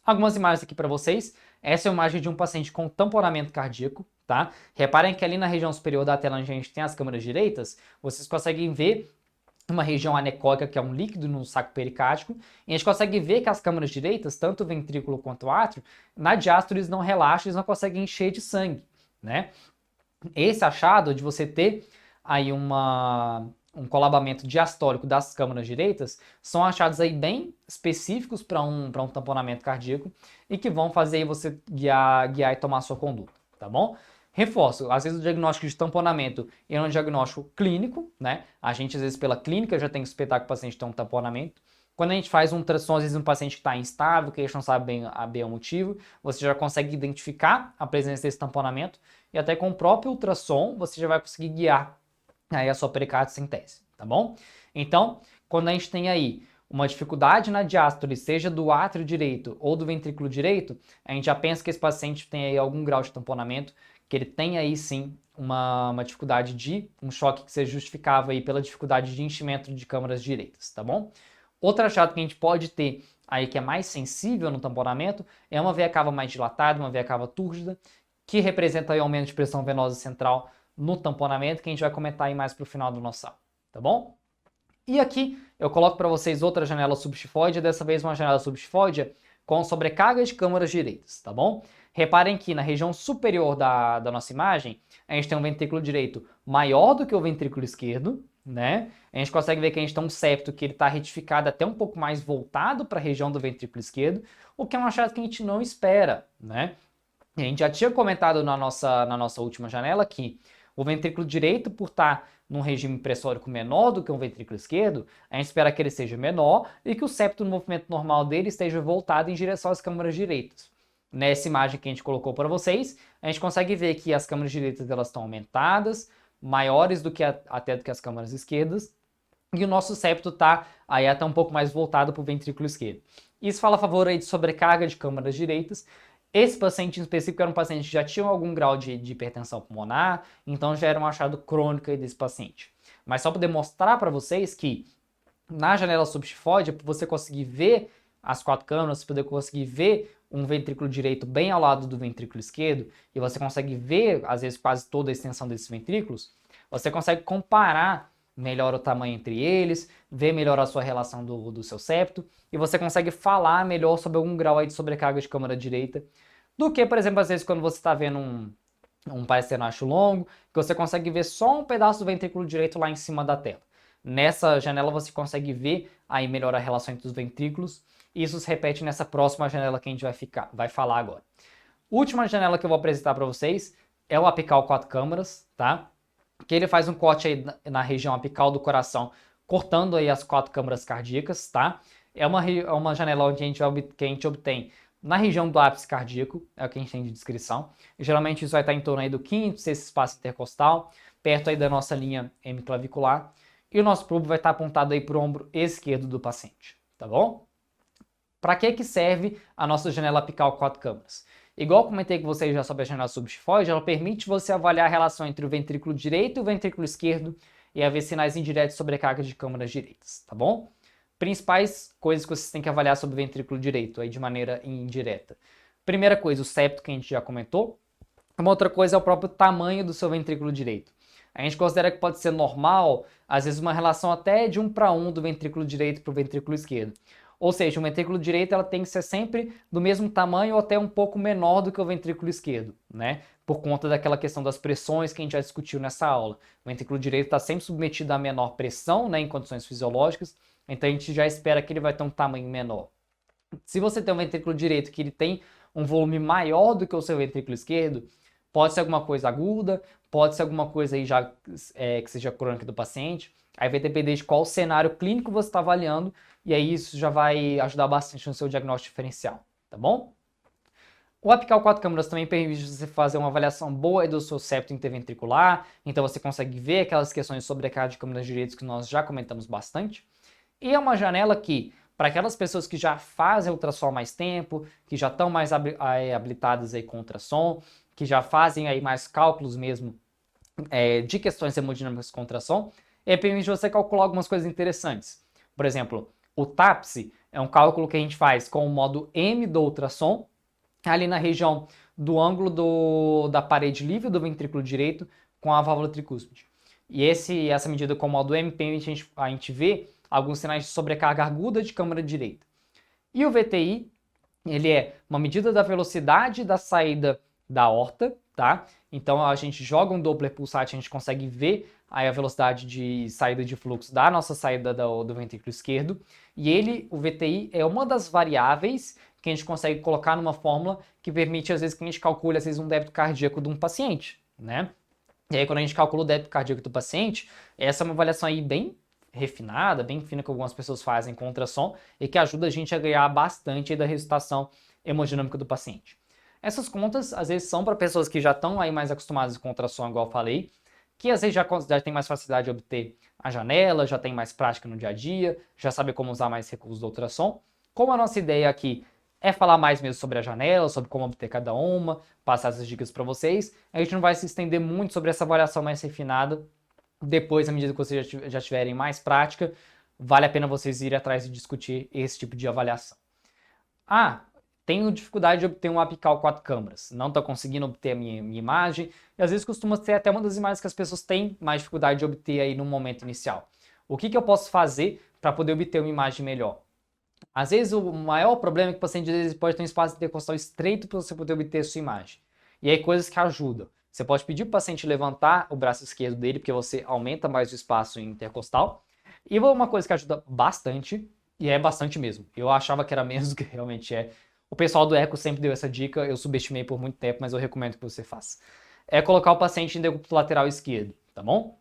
Algumas imagens aqui para vocês. Essa é a imagem de um paciente com tamponamento cardíaco, tá? Reparem que ali na região superior da tela onde a gente tem as câmeras direitas, vocês conseguem ver uma região anecóica, que é um líquido no saco pericárdico, e a gente consegue ver que as câmaras direitas, tanto o ventrículo quanto o átrio, na diástole eles não relaxam, eles não conseguem encher de sangue, né? Esse achado de você ter aí um colabamento diastólico das câmaras direitas são achados aí bem específicos para um tamponamento cardíaco e que vão fazer aí você guiar e tomar a sua conduta, tá bom? Reforço, às vezes o diagnóstico de tamponamento é um diagnóstico clínico, né? A gente, às vezes, pela clínica já tem que suspeitar que o paciente tem um tamponamento. Quando a gente faz um ultrassom, às vezes um paciente que está instável, que a gente não sabe bem o motivo, você já consegue identificar a presença desse tamponamento e até com o próprio ultrassom você já vai conseguir guiar aí a sua pericardocentese, tá bom? Então, quando a gente tem aí uma dificuldade na diástole, seja do átrio direito ou do ventrículo direito, a gente já pensa que esse paciente tem aí algum grau de tamponamento, que ele tem aí sim uma dificuldade de um choque que seja justificável aí pela dificuldade de enchimento de câmaras direitas, tá bom? Outro achado que a gente pode ter aí que é mais sensível no tamponamento é uma veia cava mais dilatada, uma veia cava túrgida, que representa aí aumento de pressão venosa central no tamponamento, que a gente vai comentar aí mais para o final do nosso aula, tá bom? E aqui eu coloco para vocês outra janela substifoide, dessa vez uma janela substifoide com sobrecarga de câmaras direitas, tá bom? Reparem que na região superior da nossa imagem, a gente tem um ventrículo direito maior do que o ventrículo esquerdo, né? A gente consegue ver que a gente tem um septo que ele está retificado até um pouco mais voltado para a região do ventrículo esquerdo, o que é um achado que a gente não espera, né? A gente já tinha comentado na nossa última janela que o ventrículo direito, por estar num regime pressórico menor do que o ventrículo esquerdo, a gente espera que ele seja menor e que o septo no movimento normal dele esteja voltado em direção às câmaras direitas. Nessa imagem que a gente colocou para vocês, a gente consegue ver que as câmaras direitas elas estão aumentadas, maiores do que até do que as câmaras esquerdas, e o nosso septo está aí até um pouco mais voltado para o ventrículo esquerdo. Isso fala a favor aí de sobrecarga de câmaras direitas. Esse paciente em específico era um paciente que já tinha algum grau de hipertensão pulmonar, então já era um achado crônico aí desse paciente. Mas só para demonstrar para vocês que na janela substifoide, para você conseguir ver as quatro câmaras, para poder conseguir ver um ventrículo direito bem ao lado do ventrículo esquerdo, e você consegue ver, às vezes, quase toda a extensão desses ventrículos, você consegue comparar melhor o tamanho entre eles, ver melhor a sua relação do seu septo, e você consegue falar melhor sobre algum grau aí de sobrecarga de câmara direita, do que, por exemplo, às vezes quando você está vendo um parecenacho longo, que você consegue ver só um pedaço do ventrículo direito lá em cima da tela. Nessa janela você consegue ver aí melhor a relação entre os ventrículos, e isso se repete nessa próxima janela que a gente vai falar agora. Última janela que eu vou apresentar para vocês é o apical 4 câmaras, tá? Que ele faz um corte aí na região apical do coração, cortando aí as 4 câmaras cardíacas, tá? É uma janela onde que a gente obtém na região do ápice cardíaco, é o que a gente tem de descrição. E, geralmente isso vai estar em torno aí do quinto, sexto espaço intercostal, perto aí da nossa linha hemiclavicular. E o nosso probo vai estar apontado aí para o ombro esquerdo do paciente, tá bom? Para que serve a nossa janela apical 4 câmaras? Igual eu comentei com vocês já sobre a janela substifoide, ela permite você avaliar a relação entre o ventrículo direito e o ventrículo esquerdo e haver sinais indiretos de sobrecarga de câmaras direitas, tá bom? Principais coisas que vocês têm que avaliar sobre o ventrículo direito aí de maneira indireta. Primeira coisa, o septo que a gente já comentou. Uma outra coisa é o próprio tamanho do seu ventrículo direito. A gente considera que pode ser normal, às vezes uma relação até de 1 para 1 do ventrículo direito para o ventrículo esquerdo. Ou seja, o ventrículo direito ela tem que ser sempre do mesmo tamanho ou até um pouco menor do que o ventrículo esquerdo, né? Por conta daquela questão das pressões que a gente já discutiu nessa aula. O ventrículo direito está sempre submetido à menor pressão, né, em condições fisiológicas, então a gente já espera que ele vai ter um tamanho menor. Se você tem um ventrículo direito que ele tem um volume maior do que o seu ventrículo esquerdo, pode ser alguma coisa aguda, pode ser alguma coisa aí já que seja crônica do paciente. Aí vai depender de qual cenário clínico você está avaliando, e aí isso já vai ajudar bastante no seu diagnóstico diferencial, tá bom? O apical 4 câmaras também permite você fazer uma avaliação boa do seu septo interventricular, então você consegue ver aquelas questões de sobrecarga de câmeras direitas que nós já comentamos bastante. E é uma janela que, para aquelas pessoas que já fazem ultrassom há mais tempo, que já estão mais habilitadas aí com ultrassom, que já fazem aí mais cálculos mesmo de questões hemodinâmicas com ultrassom, permite você calcular algumas coisas interessantes. Por exemplo, o TAPSE é um cálculo que a gente faz com o modo M do ultrassom, ali na região do ângulo da parede livre do ventrículo direito com a válvula tricúspide. E essa medida com o modo M permite a gente ver alguns sinais de sobrecarga aguda de câmara direita. E o VTI, ele é uma medida da velocidade da saída da aorta, tá? Então a gente joga um Doppler pulsate, a gente consegue ver aí a velocidade de saída de fluxo da nossa saída do ventrículo esquerdo. E o VTI, é uma das variáveis que a gente consegue colocar numa fórmula que permite, às vezes, que a gente calcule, às vezes, um débito cardíaco de um paciente, né? E aí, quando a gente calcula o débito cardíaco do paciente, essa é uma avaliação aí bem refinada, bem fina, que algumas pessoas fazem com ultrassom e que ajuda a gente a ganhar bastante da resultação hemodinâmica do paciente. Essas contas, às vezes, são para pessoas que já estão aí mais acostumadas com ultrassom, igual eu falei, que às vezes já tem mais facilidade de obter a janela, já tem mais prática no dia a dia, já sabe como usar mais recursos do ultrassom. Como a nossa ideia aqui é falar mais mesmo sobre a janela, sobre como obter cada uma, passar essas dicas para vocês, a gente não vai se estender muito sobre essa avaliação mais refinada. Depois, à medida que vocês já tiverem mais prática, vale a pena vocês irem atrás e discutir esse tipo de avaliação. Tenho dificuldade de obter um apical 4 câmaras, não estou conseguindo obter a minha imagem, e às vezes costuma ser até uma das imagens que as pessoas têm mais dificuldade de obter aí no momento inicial. O que eu posso fazer para poder obter uma imagem melhor? Às vezes o maior problema é que o paciente às vezes pode ter um espaço intercostal estreito para você poder obter a sua imagem. E aí coisas que ajudam. Você pode pedir para o paciente levantar o braço esquerdo dele, porque você aumenta mais o espaço intercostal. E uma coisa que ajuda bastante, e é bastante mesmo, eu achava que era menos do que realmente é. O pessoal do eco sempre deu essa dica, eu subestimei por muito tempo, mas eu recomendo que você faça. É colocar o paciente em decúbito lateral esquerdo, tá bom?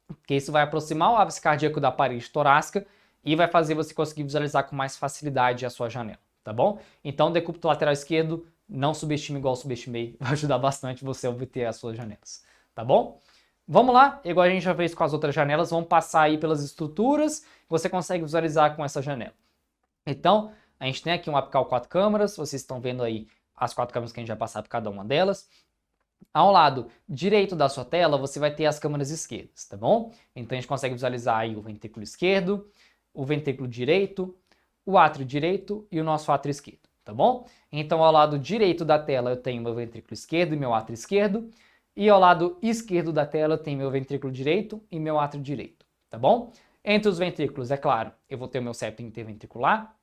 Porque isso vai aproximar o ápice cardíaco da parede torácica e vai fazer você conseguir visualizar com mais facilidade a sua janela, tá bom? Então, decúbito lateral esquerdo, não subestime igual eu subestimei, vai ajudar bastante você a obter as suas janelas, tá bom? Vamos lá, igual a gente já fez com as outras janelas, vamos passar aí pelas estruturas que você consegue visualizar com essa janela. Então, a gente tem aqui um apical 4 câmaras, vocês estão vendo aí as 4 câmaras que a gente vai passar por cada uma delas. Ao lado direito da sua tela, você vai ter as câmaras esquerdas, tá bom? Então a gente consegue visualizar aí o ventrículo esquerdo, o ventrículo direito, o átrio direito e o nosso átrio esquerdo, tá bom? Então ao lado direito da tela eu tenho meu ventrículo esquerdo e meu átrio esquerdo, e ao lado esquerdo da tela eu tenho meu ventrículo direito e meu átrio direito, tá bom? Entre os ventrículos, é claro, eu vou ter o meu septo interventricular,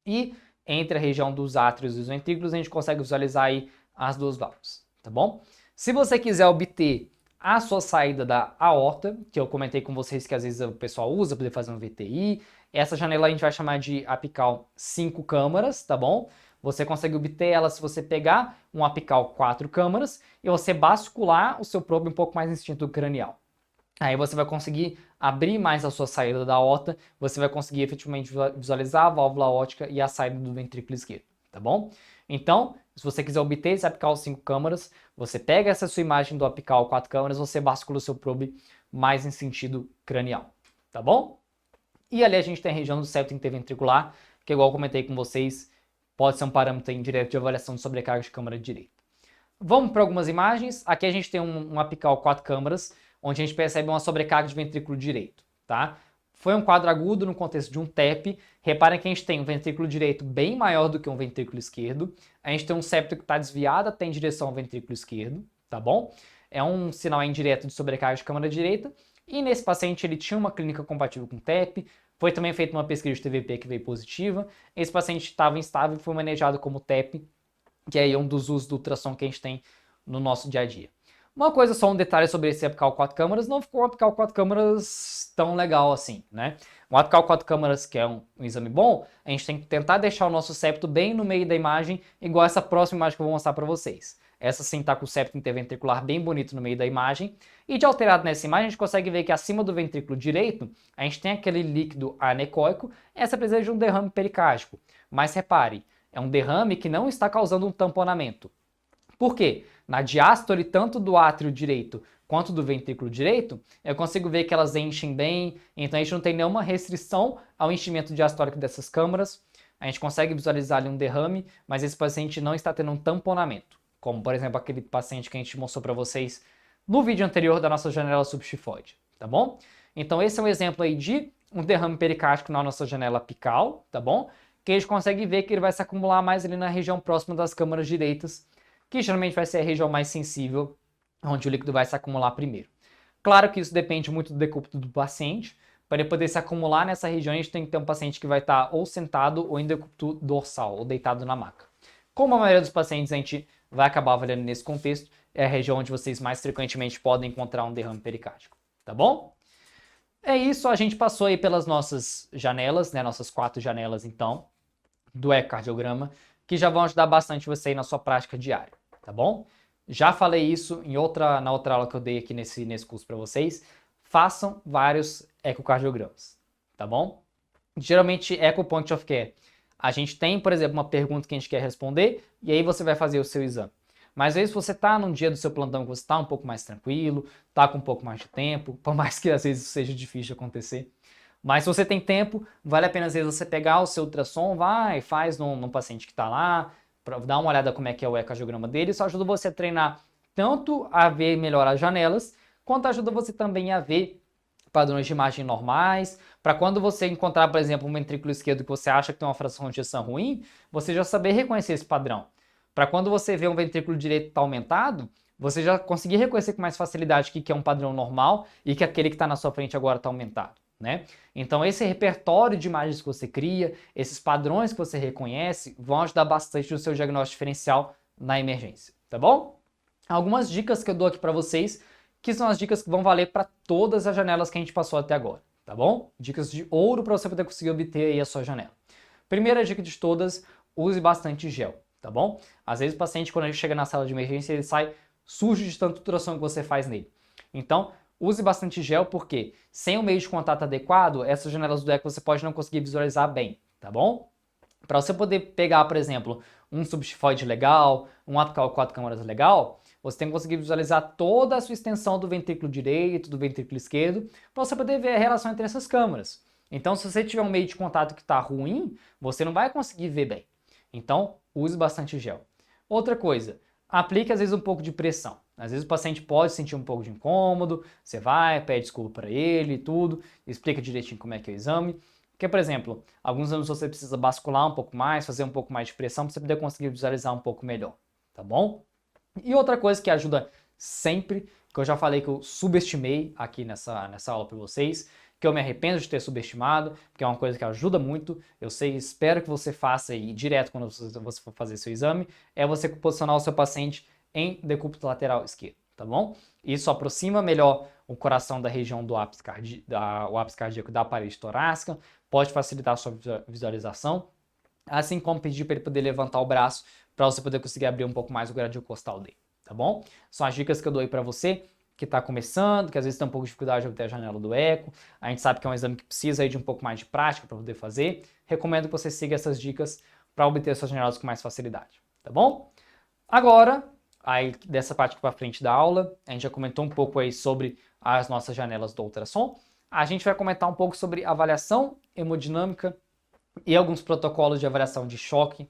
e entre a região dos átrios e os ventrículos a gente consegue visualizar aí as duas válvulas, tá bom? Se você quiser obter a sua saída da aorta, que eu comentei com vocês que às vezes o pessoal usa para poder fazer um VTI, essa janela a gente vai chamar de apical 5 câmaras, tá bom? Você consegue obter ela se você pegar um apical 4 câmaras e você bascular o seu probe um pouco mais no sentido cranial. Aí você vai conseguir abrir mais a sua saída da aorta, você vai conseguir efetivamente visualizar a válvula aórtica e a saída do ventrículo esquerdo, tá bom? Então, se você quiser obter esse apical 5 câmaras, você pega essa sua imagem do apical 4 câmaras, você bascula o seu probe mais em sentido cranial, tá bom? E ali a gente tem a região do septo interventricular, que igual eu comentei com vocês, pode ser um parâmetro indireto de avaliação de sobrecarga de câmara direita. Vamos para algumas imagens. Aqui a gente tem um apical 4 câmaras, onde a gente percebe uma sobrecarga de ventrículo direito, tá? Foi um quadro agudo no contexto de um TEP. Reparem que a gente tem um ventrículo direito bem maior do que um ventrículo esquerdo. A gente tem um septo que está desviado até em direção ao ventrículo esquerdo, tá bom? É um sinal indireto de sobrecarga de câmara direita. E nesse paciente ele tinha uma clínica compatível com TEP. Foi também feita uma pesquisa de TVP que veio positiva. Esse paciente estava instável e foi manejado como TEP, que é um dos usos do ultrassom que a gente tem no nosso dia a dia. Uma coisa, só um detalhe sobre esse apical 4 câmaras, não ficou um apical 4 câmaras tão legal assim, né? Um apical 4 câmaras, que é um exame bom, a gente tem que tentar deixar o nosso septo bem no meio da imagem, igual essa próxima imagem que eu vou mostrar para vocês. Essa sim tá com o septo interventricular bem bonito no meio da imagem. E de alterado nessa imagem, a gente consegue ver que acima do ventrículo direito, a gente tem aquele líquido anecoico, essa precisa de um derrame pericárdico. Mas repare, é um derrame que não está causando um tamponamento. Por quê? Na diástole, tanto do átrio direito quanto do ventrículo direito, eu consigo ver que elas enchem bem, então a gente não tem nenhuma restrição ao enchimento diastólico dessas câmaras. A gente consegue visualizar ali um derrame, mas esse paciente não está tendo um tamponamento, como por exemplo aquele paciente que a gente mostrou para vocês no vídeo anterior da nossa janela subxifoide, tá bom? Então esse é um exemplo aí de um derrame pericárdico na nossa janela apical, tá bom? Que a gente consegue ver que ele vai se acumular mais ali na região próxima das câmaras direitas, que geralmente vai ser a região mais sensível, onde o líquido vai se acumular primeiro. Claro que isso depende muito do decúbito do paciente. Para ele poder se acumular nessa região, a gente tem que ter um paciente que vai estar ou sentado ou em decúbito dorsal, ou deitado na maca. Como a maioria dos pacientes a gente vai acabar avaliando nesse contexto, é a região onde vocês mais frequentemente podem encontrar um derrame pericárdico, tá bom? É isso, a gente passou aí pelas nossas janelas, né, nossas 4 janelas então, do ecocardiograma, que já vão ajudar bastante você aí na sua prática diária, tá bom? Já falei isso na outra aula que eu dei aqui nesse curso para vocês. Façam vários ecocardiogramas, tá bom? Geralmente, Eco Point of Care, a gente tem, por exemplo, uma pergunta que a gente quer responder e aí você vai fazer o seu exame. Mas às vezes você está num dia do seu plantão que você está um pouco mais tranquilo, está com um pouco mais de tempo, por mais que às vezes seja difícil de acontecer. Mas se você tem tempo, vale a pena às vezes você pegar o seu ultrassom, vai, faz num paciente que está lá, para dar uma olhada como é que é o ecocardiograma dele, isso ajuda você a treinar tanto a ver melhor as janelas, quanto ajuda você também a ver padrões de imagem normais, para quando você encontrar, por exemplo, um ventrículo esquerdo que você acha que tem uma fração de ejeção ruim, você já saber reconhecer esse padrão. Para quando você vê um ventrículo direito está aumentado, você já conseguir reconhecer com mais facilidade que é um padrão normal e que aquele que está na sua frente agora está aumentado, né? Então esse repertório de imagens que você cria, esses padrões que você reconhece, vão ajudar bastante no seu diagnóstico diferencial na emergência, tá bom? Algumas dicas que eu dou aqui para vocês, que são as dicas que vão valer para todas as janelas que a gente passou até agora, tá bom? Dicas de ouro para você poder conseguir obter aí a sua janela. Primeira dica de todas, use bastante gel, tá bom? Às vezes o paciente, quando ele chega na sala de emergência, ele sai sujo de tanta ultrassom que você faz nele. Então, use bastante gel, porque sem o meio de contato adequado, essas janelas do eco você pode não conseguir visualizar bem, tá bom? Para você poder pegar, por exemplo, um subxifoide legal, um apical 4 câmaras legal, você tem que conseguir visualizar toda a sua extensão do ventrículo direito, do ventrículo esquerdo, para você poder ver a relação entre essas câmaras. Então, se você tiver um meio de contato que está ruim, você não vai conseguir ver bem. Então, use bastante gel. Outra coisa, aplique às vezes um pouco de pressão. Às vezes o paciente pode sentir um pouco de incômodo, você vai, pede desculpa para ele e tudo, explica direitinho como é que é o exame. Porque, por exemplo, alguns exames você precisa bascular um pouco mais, fazer um pouco mais de pressão para você poder conseguir visualizar um pouco melhor, tá bom? E outra coisa que ajuda sempre, que eu já falei que eu subestimei aqui nessa aula para vocês, que eu me arrependo de ter subestimado, porque é uma coisa que ajuda muito, eu sei, espero que você faça aí direto quando você for fazer seu exame, é você posicionar o seu paciente em decúbito lateral esquerdo, tá bom? Isso aproxima melhor o coração da região do ápice cardíaco da parede torácica, pode facilitar a sua visualização, assim como pedir para ele poder levantar o braço para você poder conseguir abrir um pouco mais o gradil costal dele, tá bom? São as dicas que eu dou aí para você que está começando, que às vezes tem um pouco de dificuldade de obter a janela do eco. A gente sabe que é um exame que precisa aí de um pouco mais de prática para poder fazer. Recomendo que você siga essas dicas para obter suas janelas com mais facilidade, tá bom? Agora, aí dessa parte aqui para frente da aula, a gente já comentou um pouco aí sobre as nossas janelas do ultrassom. A gente vai comentar um pouco sobre avaliação hemodinâmica e alguns protocolos de avaliação de choque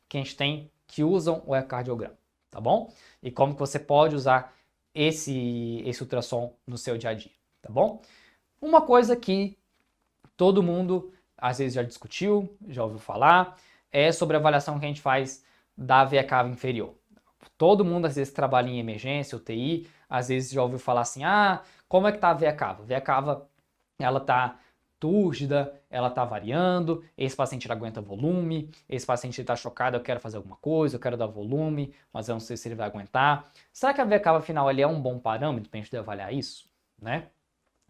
que a gente tem que usam o ecocardiograma, tá bom? E como que você pode usar esse ultrassom no seu dia a dia, tá bom? Uma coisa que todo mundo às vezes já discutiu, já ouviu falar, é sobre a avaliação que a gente faz da veia cava inferior. Todo mundo às vezes trabalha em emergência, UTI, às vezes já ouviu falar assim, como é que tá a veia cava? A veia cava, ela tá túrgida, ela está variando, esse paciente ele aguenta volume, esse paciente está chocado, eu quero fazer alguma coisa, eu quero dar volume, mas eu não sei se ele vai aguentar. Será que a veia cava final ali é um bom parâmetro para a gente avaliar isso? Né?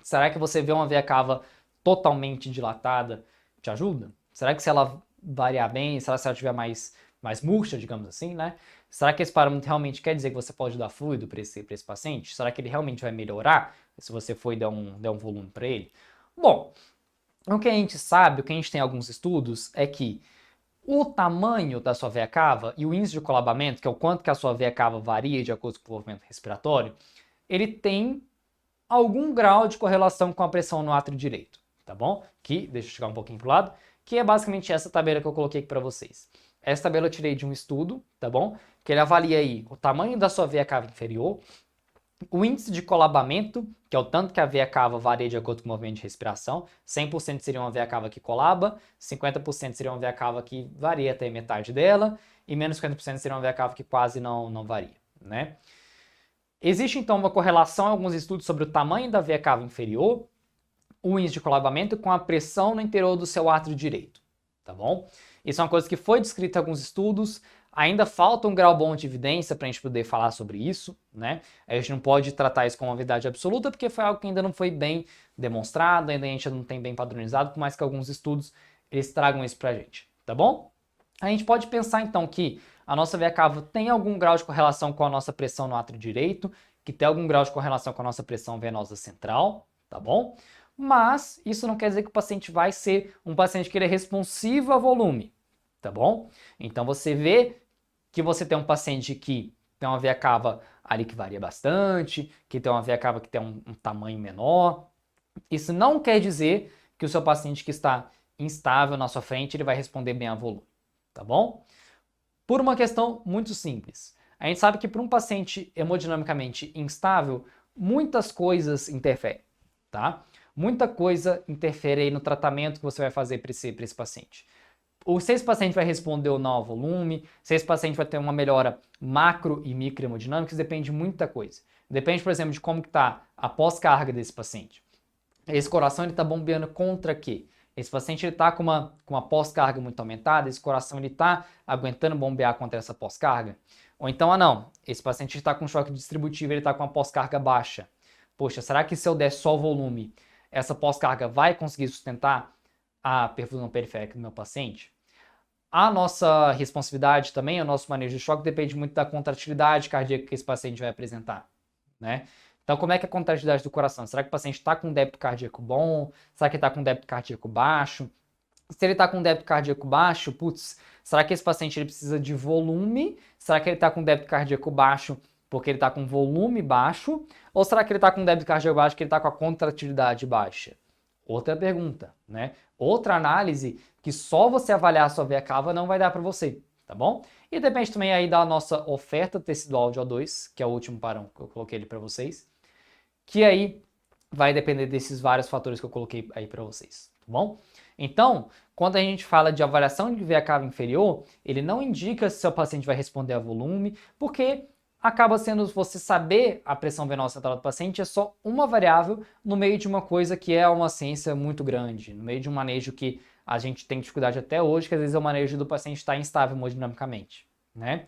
Será que você vê uma veia cava totalmente dilatada te ajuda? Será que se ela variar bem, se ela estiver mais murcha, digamos assim, né? Será que esse parâmetro realmente quer dizer que você pode dar fluido para esse paciente? Será que ele realmente vai melhorar se você for e der um volume para ele? Bom, o que a gente sabe, o que a gente tem alguns estudos, é que o tamanho da sua veia cava e o índice de colabamento, que é o quanto que a sua veia cava varia de acordo com o movimento respiratório, ele tem algum grau de correlação com a pressão no átrio direito, tá bom? Que, deixa eu chegar um pouquinho pro lado, que é basicamente essa tabela que eu coloquei aqui para vocês. Essa tabela eu tirei de um estudo, tá bom? Que ele avalia aí o tamanho da sua veia cava inferior, o índice de colabamento, que é o tanto que a veia cava varia de acordo com o movimento de respiração. 100% seria uma veia cava que colaba, 50% seria uma veia cava que varia até metade dela, e menos 50% seria uma veia cava que quase não varia, né? Existe então uma correlação em alguns estudos sobre o tamanho da veia cava inferior, o índice de colabamento com a pressão no interior do seu átrio direito, tá bom? Isso é uma coisa que foi descrita em alguns estudos, ainda falta um grau bom de evidência para a gente poder falar sobre isso, né? A gente não pode tratar isso como uma verdade absoluta, porque foi algo que ainda não foi bem demonstrado, ainda a gente não tem bem padronizado, por mais que alguns estudos eles tragam isso para a gente, tá bom? A gente pode pensar então que a nossa veia cava tem algum grau de correlação com a nossa pressão no átrio direito, que tem algum grau de correlação com a nossa pressão venosa central, tá bom? Mas isso não quer dizer que o paciente vai ser um paciente que ele é responsivo a volume, tá bom? Então você vê que você tem um paciente que tem uma veia cava ali que varia bastante, que tem uma veia cava que tem um tamanho menor. Isso não quer dizer que o seu paciente que está instável na sua frente ele vai responder bem a volume, tá bom? Por uma questão muito simples. A gente sabe que para um paciente hemodinamicamente instável, muitas coisas interferem, tá? Muita coisa interfere aí no tratamento que você vai fazer para esse paciente. Ou se esse paciente vai responder ou não ao volume, se esse paciente vai ter uma melhora macro e micro hemodinâmica, isso depende de muita coisa. Depende, por exemplo, de como está a pós-carga desse paciente. Esse coração está bombeando contra quê? Esse paciente está com uma pós-carga muito aumentada, esse coração está aguentando bombear contra essa pós-carga? Ou então, não, esse paciente está com choque distributivo, ele está com uma pós-carga baixa. Poxa, será que se eu der só o volume, essa pós-carga vai conseguir sustentar a perfusão periférica do meu paciente? A nossa responsividade também, o nosso manejo de choque depende muito da contratilidade cardíaca que esse paciente vai apresentar, né? Então, como é que é a contratilidade do coração? Será que o paciente está com um débito cardíaco bom? Será que ele está com um débito cardíaco baixo? Se ele está com um débito cardíaco baixo, putz, será que esse paciente ele precisa de volume? Será que ele está com um débito cardíaco baixo porque ele está com volume baixo? Ou será que ele está com um débito cardíaco baixo porque ele está com a contratilidade baixa? Outra pergunta, né? Outra análise que só você avaliar a sua veia cava não vai dar para você, tá bom? E depende também aí da nossa oferta tecidual de O2, que é o último parâmetro que eu coloquei ali para vocês, que aí vai depender desses vários fatores que eu coloquei aí para vocês, tá bom? Então, quando a gente fala de avaliação de veia cava inferior, ele não indica se seu paciente vai responder a volume, porque acaba sendo você saber a pressão venosa central do paciente é só uma variável no meio de uma coisa que é uma ciência muito grande, no meio de um manejo que a gente tem dificuldade até hoje, que às vezes é o manejo do paciente estar instável hemodinamicamente, né?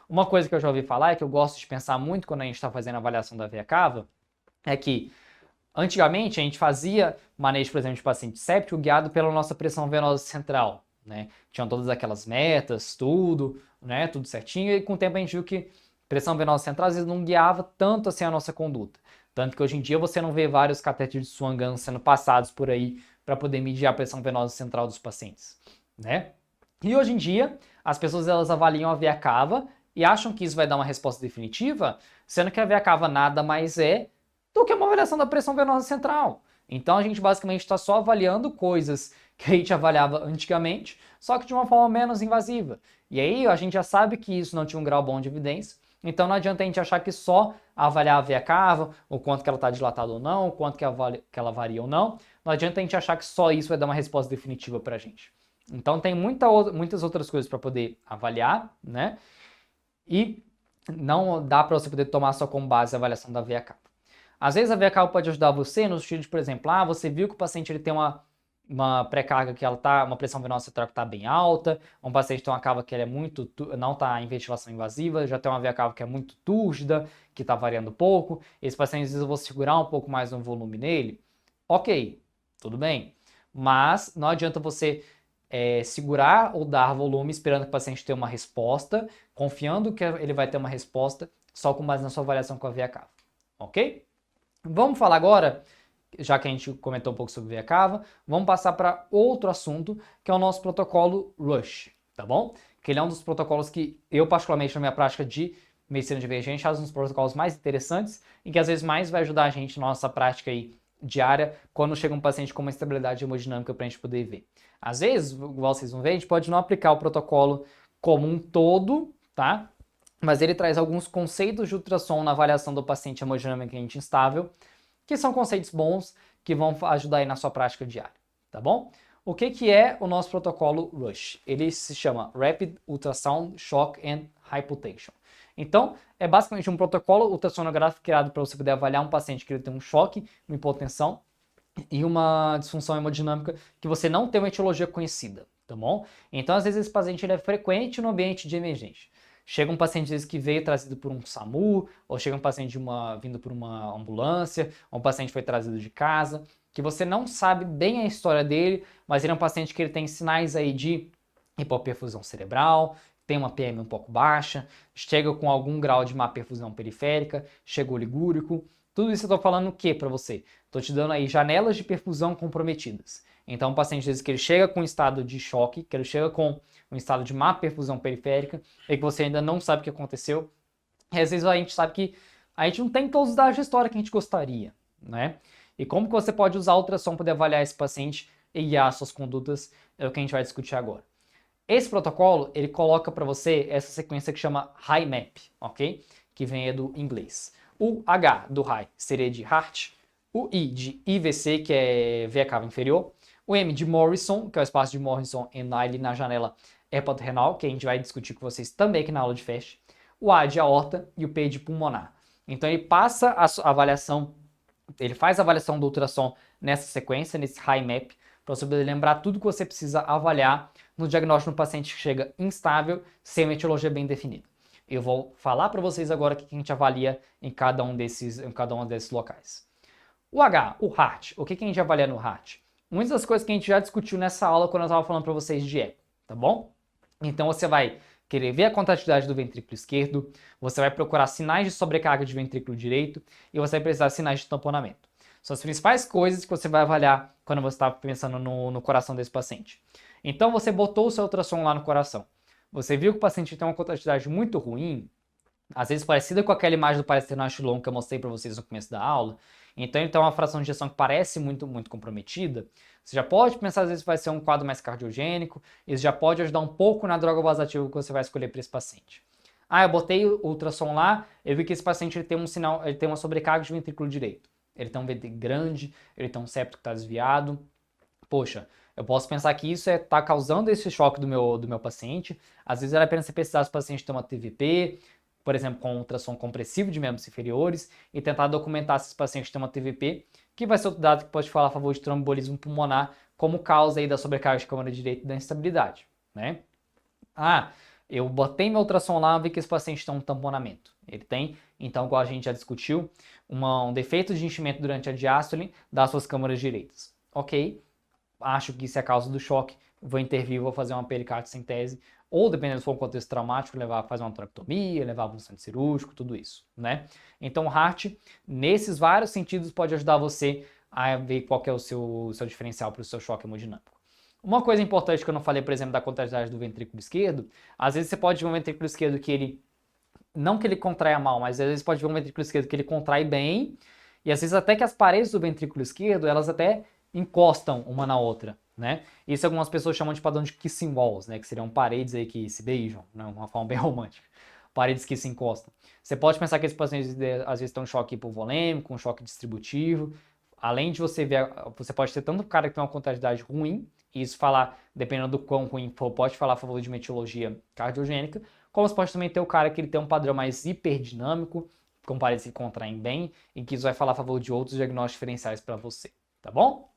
Uma coisa que eu já ouvi falar, que eu gosto de pensar muito quando a gente está fazendo a avaliação da veia cava, é que antigamente a gente fazia manejo, por exemplo, de paciente séptico guiado pela nossa pressão venosa central, né? Tinham todas aquelas metas, tudo, né? Tudo certinho, e com o tempo a gente viu que pressão venosa central às vezes não guiava tanto assim a nossa conduta. Tanto que hoje em dia você não vê vários catéteres de Swan-Ganz sendo passados por aí para poder medir a pressão venosa central dos pacientes, né? E hoje em dia as pessoas elas avaliam a veia cava e acham que isso vai dar uma resposta definitiva, sendo que a veia cava nada mais é do que uma avaliação da pressão venosa central. Então a gente basicamente está só avaliando coisas que a gente avaliava antigamente, só que de uma forma menos invasiva. E aí a gente já sabe que isso não tinha um grau bom de evidência, então não adianta a gente achar que só avaliar a veia cava, o quanto que ela está dilatada ou não, o quanto que ela varia ou não. Não adianta a gente achar que só isso vai dar uma resposta definitiva para a gente. Então tem muitas outras coisas para poder avaliar, né? E não dá para você poder tomar só como base a avaliação da veia cava. Às vezes a veia cava pode ajudar você no sentido de, por exemplo, você viu que o paciente ele tem uma uma pré-carga que ela tá, uma pressão venosa central que está bem alta, um paciente tem uma cava que ela é muito, não está em ventilação invasiva, já tem uma veia cava que é muito túrgida, que está variando pouco, esse paciente às vezes eu vou segurar um pouco mais no volume nele, ok, tudo bem, mas não adianta você segurar ou dar volume esperando que o paciente tenha uma resposta, confiando que ele vai ter uma resposta só com base na sua avaliação com a veia cava, ok? Vamos falar agora, já que a gente comentou um pouco sobre veia cava, vamos passar para outro assunto, que é o nosso protocolo RUSH, tá bom? Que ele é um dos protocolos que eu, particularmente, na minha prática de medicina divergente, acho um dos protocolos mais interessantes e que às vezes mais vai ajudar a gente na nossa prática aí diária, quando chega um paciente com uma instabilidade hemodinâmica para a gente poder ver. Às vezes, igual vocês vão ver, a gente pode não aplicar o protocolo como um todo, tá? Mas ele traz alguns conceitos de ultrassom na avaliação do paciente hemodinamicamente instável, que são conceitos bons que vão ajudar aí na sua prática diária, tá bom? O que é o nosso protocolo RUSH? Ele se chama Rapid Ultrasound Shock and Hypotension. Então, é basicamente um protocolo ultrassonográfico criado para você poder avaliar um paciente que ele tem um choque, uma hipotensão e uma disfunção hemodinâmica que você não tem uma etiologia conhecida, tá bom? Então, às vezes, esse paciente ele é frequente no ambiente de emergência. Chega um paciente às vezes que veio trazido por um SAMU, ou chega um paciente vindo por uma ambulância, ou um paciente foi trazido de casa, que você não sabe bem a história dele, mas ele é um paciente que ele tem sinais aí de hipoperfusão cerebral, tem uma PM um pouco baixa, chega com algum grau de má perfusão periférica, chegou ligúrico. Tudo isso eu estou falando o que para você? Estou te dando aí janelas de perfusão comprometidas. Então, o paciente, às vezes, que ele chega com um estado de choque, que ele chega com um estado de má perfusão periférica, e que você ainda não sabe o que aconteceu. E às vezes a gente sabe que a gente não tem todos os dados de história que a gente gostaria, né? E como que você pode usar a ultrassom para poder avaliar esse paciente e guiar suas condutas, é o que a gente vai discutir agora. Esse protocolo, ele coloca para você essa sequência que chama HiMAP, ok? Que vem do inglês. O H do High seria de Heart, o I de IVC, que é veia cava inferior, o M de Morrison, que é o espaço de Morrison ali na janela hepatorenal, que a gente vai discutir com vocês também aqui na aula de FAST, o A de aorta e o P de pulmonar. Então ele passa a avaliação, ele faz a avaliação do ultrassom nessa sequência, nesse HiMAP, para você poder lembrar tudo que você precisa avaliar no diagnóstico do paciente que chega instável, sem uma etiologia bem definida. Eu vou falar para vocês agora o que a gente avalia em cada um desses locais. O H, o Heart, o que a gente avalia no Heart? Muitas das coisas que a gente já discutiu nessa aula quando eu estava falando para vocês de eco, tá bom? Então você vai querer ver a contratividade do ventrículo esquerdo, você vai procurar sinais de sobrecarga de ventrículo direito e você vai precisar de sinais de tamponamento. São as principais coisas que você vai avaliar quando você está pensando no coração desse paciente. Então você botou o seu ultrassom lá no coração. Você viu que o paciente tem uma contratividade muito ruim, às vezes parecida com aquela imagem do parasternal longo que eu mostrei para vocês no começo da aula. Então ele tem uma fração de ejeção que parece muito comprometida. Você já pode pensar, às vezes, vai ser um quadro mais cardiogênico. Isso já pode ajudar um pouco na droga vasoativa que você vai escolher para esse paciente. Ah, eu botei o ultrassom lá, eu vi que esse paciente ele tem um sinal, ele tem uma sobrecarga de ventrículo direito. Ele tem um ventre grande, ele tem um septo que está desviado. Poxa, eu posso pensar que isso está causando esse choque do meu paciente. Às vezes era apenas você precisar se o paciente ter uma TVP, por exemplo, com ultrassom compressivo de membros inferiores, e tentar documentar se esse paciente tem uma TVP, que vai ser outro dado que pode falar a favor de tromboembolismo pulmonar como causa aí da sobrecarga de câmara direita e da instabilidade, né? Ah, eu botei meu ultrassom lá e vi que esse paciente tem um tamponamento. Ele tem, então, igual a gente já discutiu, um defeito de enchimento durante a diástole das suas câmaras direitas. Ok, acho que isso é a causa do choque, vou intervir, vou fazer uma pericardiossintese, ou dependendo se for um contexto traumático, fazer uma traqueotomia, levar para um centro cirúrgico, tudo isso, né? Então o Heart, nesses vários sentidos, pode ajudar você a ver qual que é o seu diferencial para o seu choque hemodinâmico. Uma coisa importante que eu não falei, por exemplo, da contratividade do ventrículo esquerdo, às vezes você pode ver um ventrículo esquerdo que ele, não que ele contraia mal, mas às vezes pode ver um ventrículo esquerdo que ele contrai bem, e às vezes até que as paredes do ventrículo esquerdo, elas até encostam uma na outra, né? Isso algumas pessoas chamam de padrão de kissing walls, né? Que seriam paredes aí que se beijam, né? Uma forma bem romântica. Paredes que se encostam. Você pode pensar que esses pacientes às vezes têm um choque hipovolêmico, um choque distributivo. Além de você ver, você pode ter tanto cara que tem uma contratividade ruim, e isso falar, dependendo do quão ruim for, pode falar a favor de uma etiologia cardiogênica, como você pode também ter o cara que ele tem um padrão mais hiperdinâmico, com paredes que contraem bem, e que isso vai falar a favor de outros diagnósticos diferenciais para você, tá bom?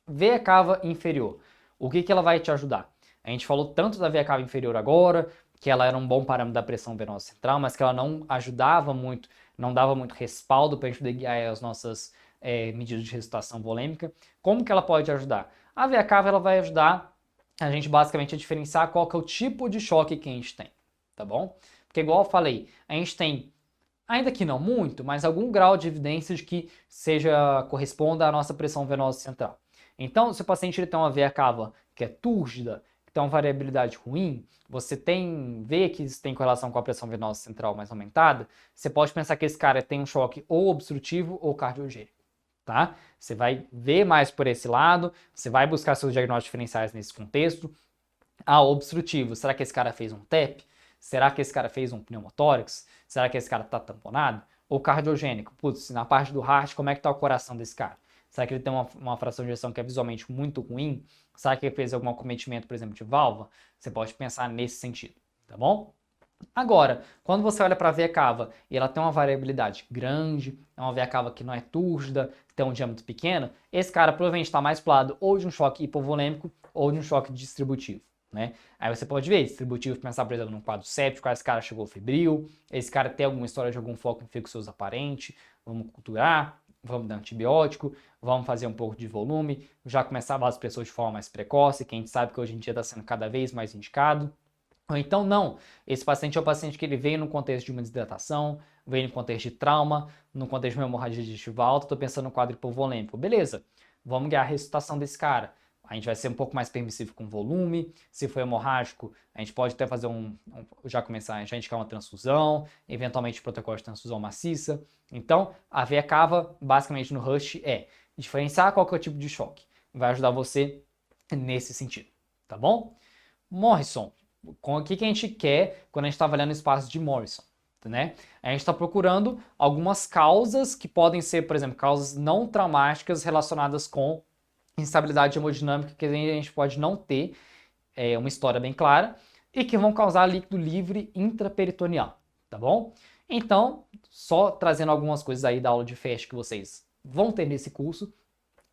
Veia cava inferior. O que ela vai te ajudar? A gente falou tanto da veia cava inferior agora, que ela era um bom parâmetro da pressão venosa central, mas que ela não ajudava muito, não dava muito respaldo para a gente poder guiar as nossas medidas de ressuscitação volêmica. Como que ela pode ajudar? A veia cava ela vai ajudar a gente basicamente a diferenciar qual que é o tipo de choque que a gente tem, tá bom? Porque igual eu falei, a gente tem, ainda que não muito, mas algum grau de evidência de que corresponda à nossa pressão venosa central. Então, se o paciente ele tem uma veia cava que é túrgida, que tem uma variabilidade ruim, você vê que isso tem correlação com a pressão venosa central mais aumentada, você pode pensar que esse cara tem um choque ou obstrutivo ou cardiogênico, tá? Você vai ver mais por esse lado, você vai buscar seus diagnósticos diferenciais nesse contexto. Obstrutivo, será que esse cara fez um TEP? Será que esse cara fez um pneumotórax? Será que esse cara tá tamponado? Ou cardiogênico? Putz, na parte do heart, como é que tá o coração desse cara? Será que ele tem uma fração de ejeção que é visualmente muito ruim? Será que ele fez algum acometimento, por exemplo, de válvula? Você pode pensar nesse sentido, tá bom? Agora, quando você olha para a veia cava e ela tem uma variabilidade grande, é uma veia cava que não é túrgida, tem um diâmetro pequeno, esse cara provavelmente está mais pro lado ou de um choque hipovolêmico ou de um choque distributivo, né? Aí você pode ver, distributivo, pensar, por exemplo, num quadro séptico, esse cara chegou febril, esse cara tem alguma história de algum foco infeccioso aparente, vamos culturar, vamos dar antibiótico, vamos fazer um pouco de volume, já começar a vasopressor de forma mais precoce, que a gente sabe que hoje em dia está sendo cada vez mais indicado. Ou então não, esse paciente é o paciente que ele veio no contexto de uma desidratação, veio no contexto de trauma, no contexto de uma hemorragia digestiva alta, estou pensando no quadro hipovolêmico. Beleza, vamos guiar a ressuscitação desse cara. A gente vai ser um pouco mais permissivo com volume, se for hemorrágico, a gente pode até fazer já indicar uma transfusão, eventualmente protocolo de transfusão maciça. Então, a veia cava, basicamente no Rush, é diferenciar qual que é o tipo de choque. Vai ajudar você nesse sentido, tá bom? Morrison. O que a gente quer quando a gente está avaliando o espaço de Morrison, né? A gente está procurando algumas causas que podem ser, por exemplo, causas não traumáticas relacionadas com instabilidade hemodinâmica que a gente pode não ter uma história bem clara e que vão causar líquido livre intraperitoneal, tá bom? Então, só trazendo algumas coisas aí da aula de FAST que vocês vão ter nesse curso,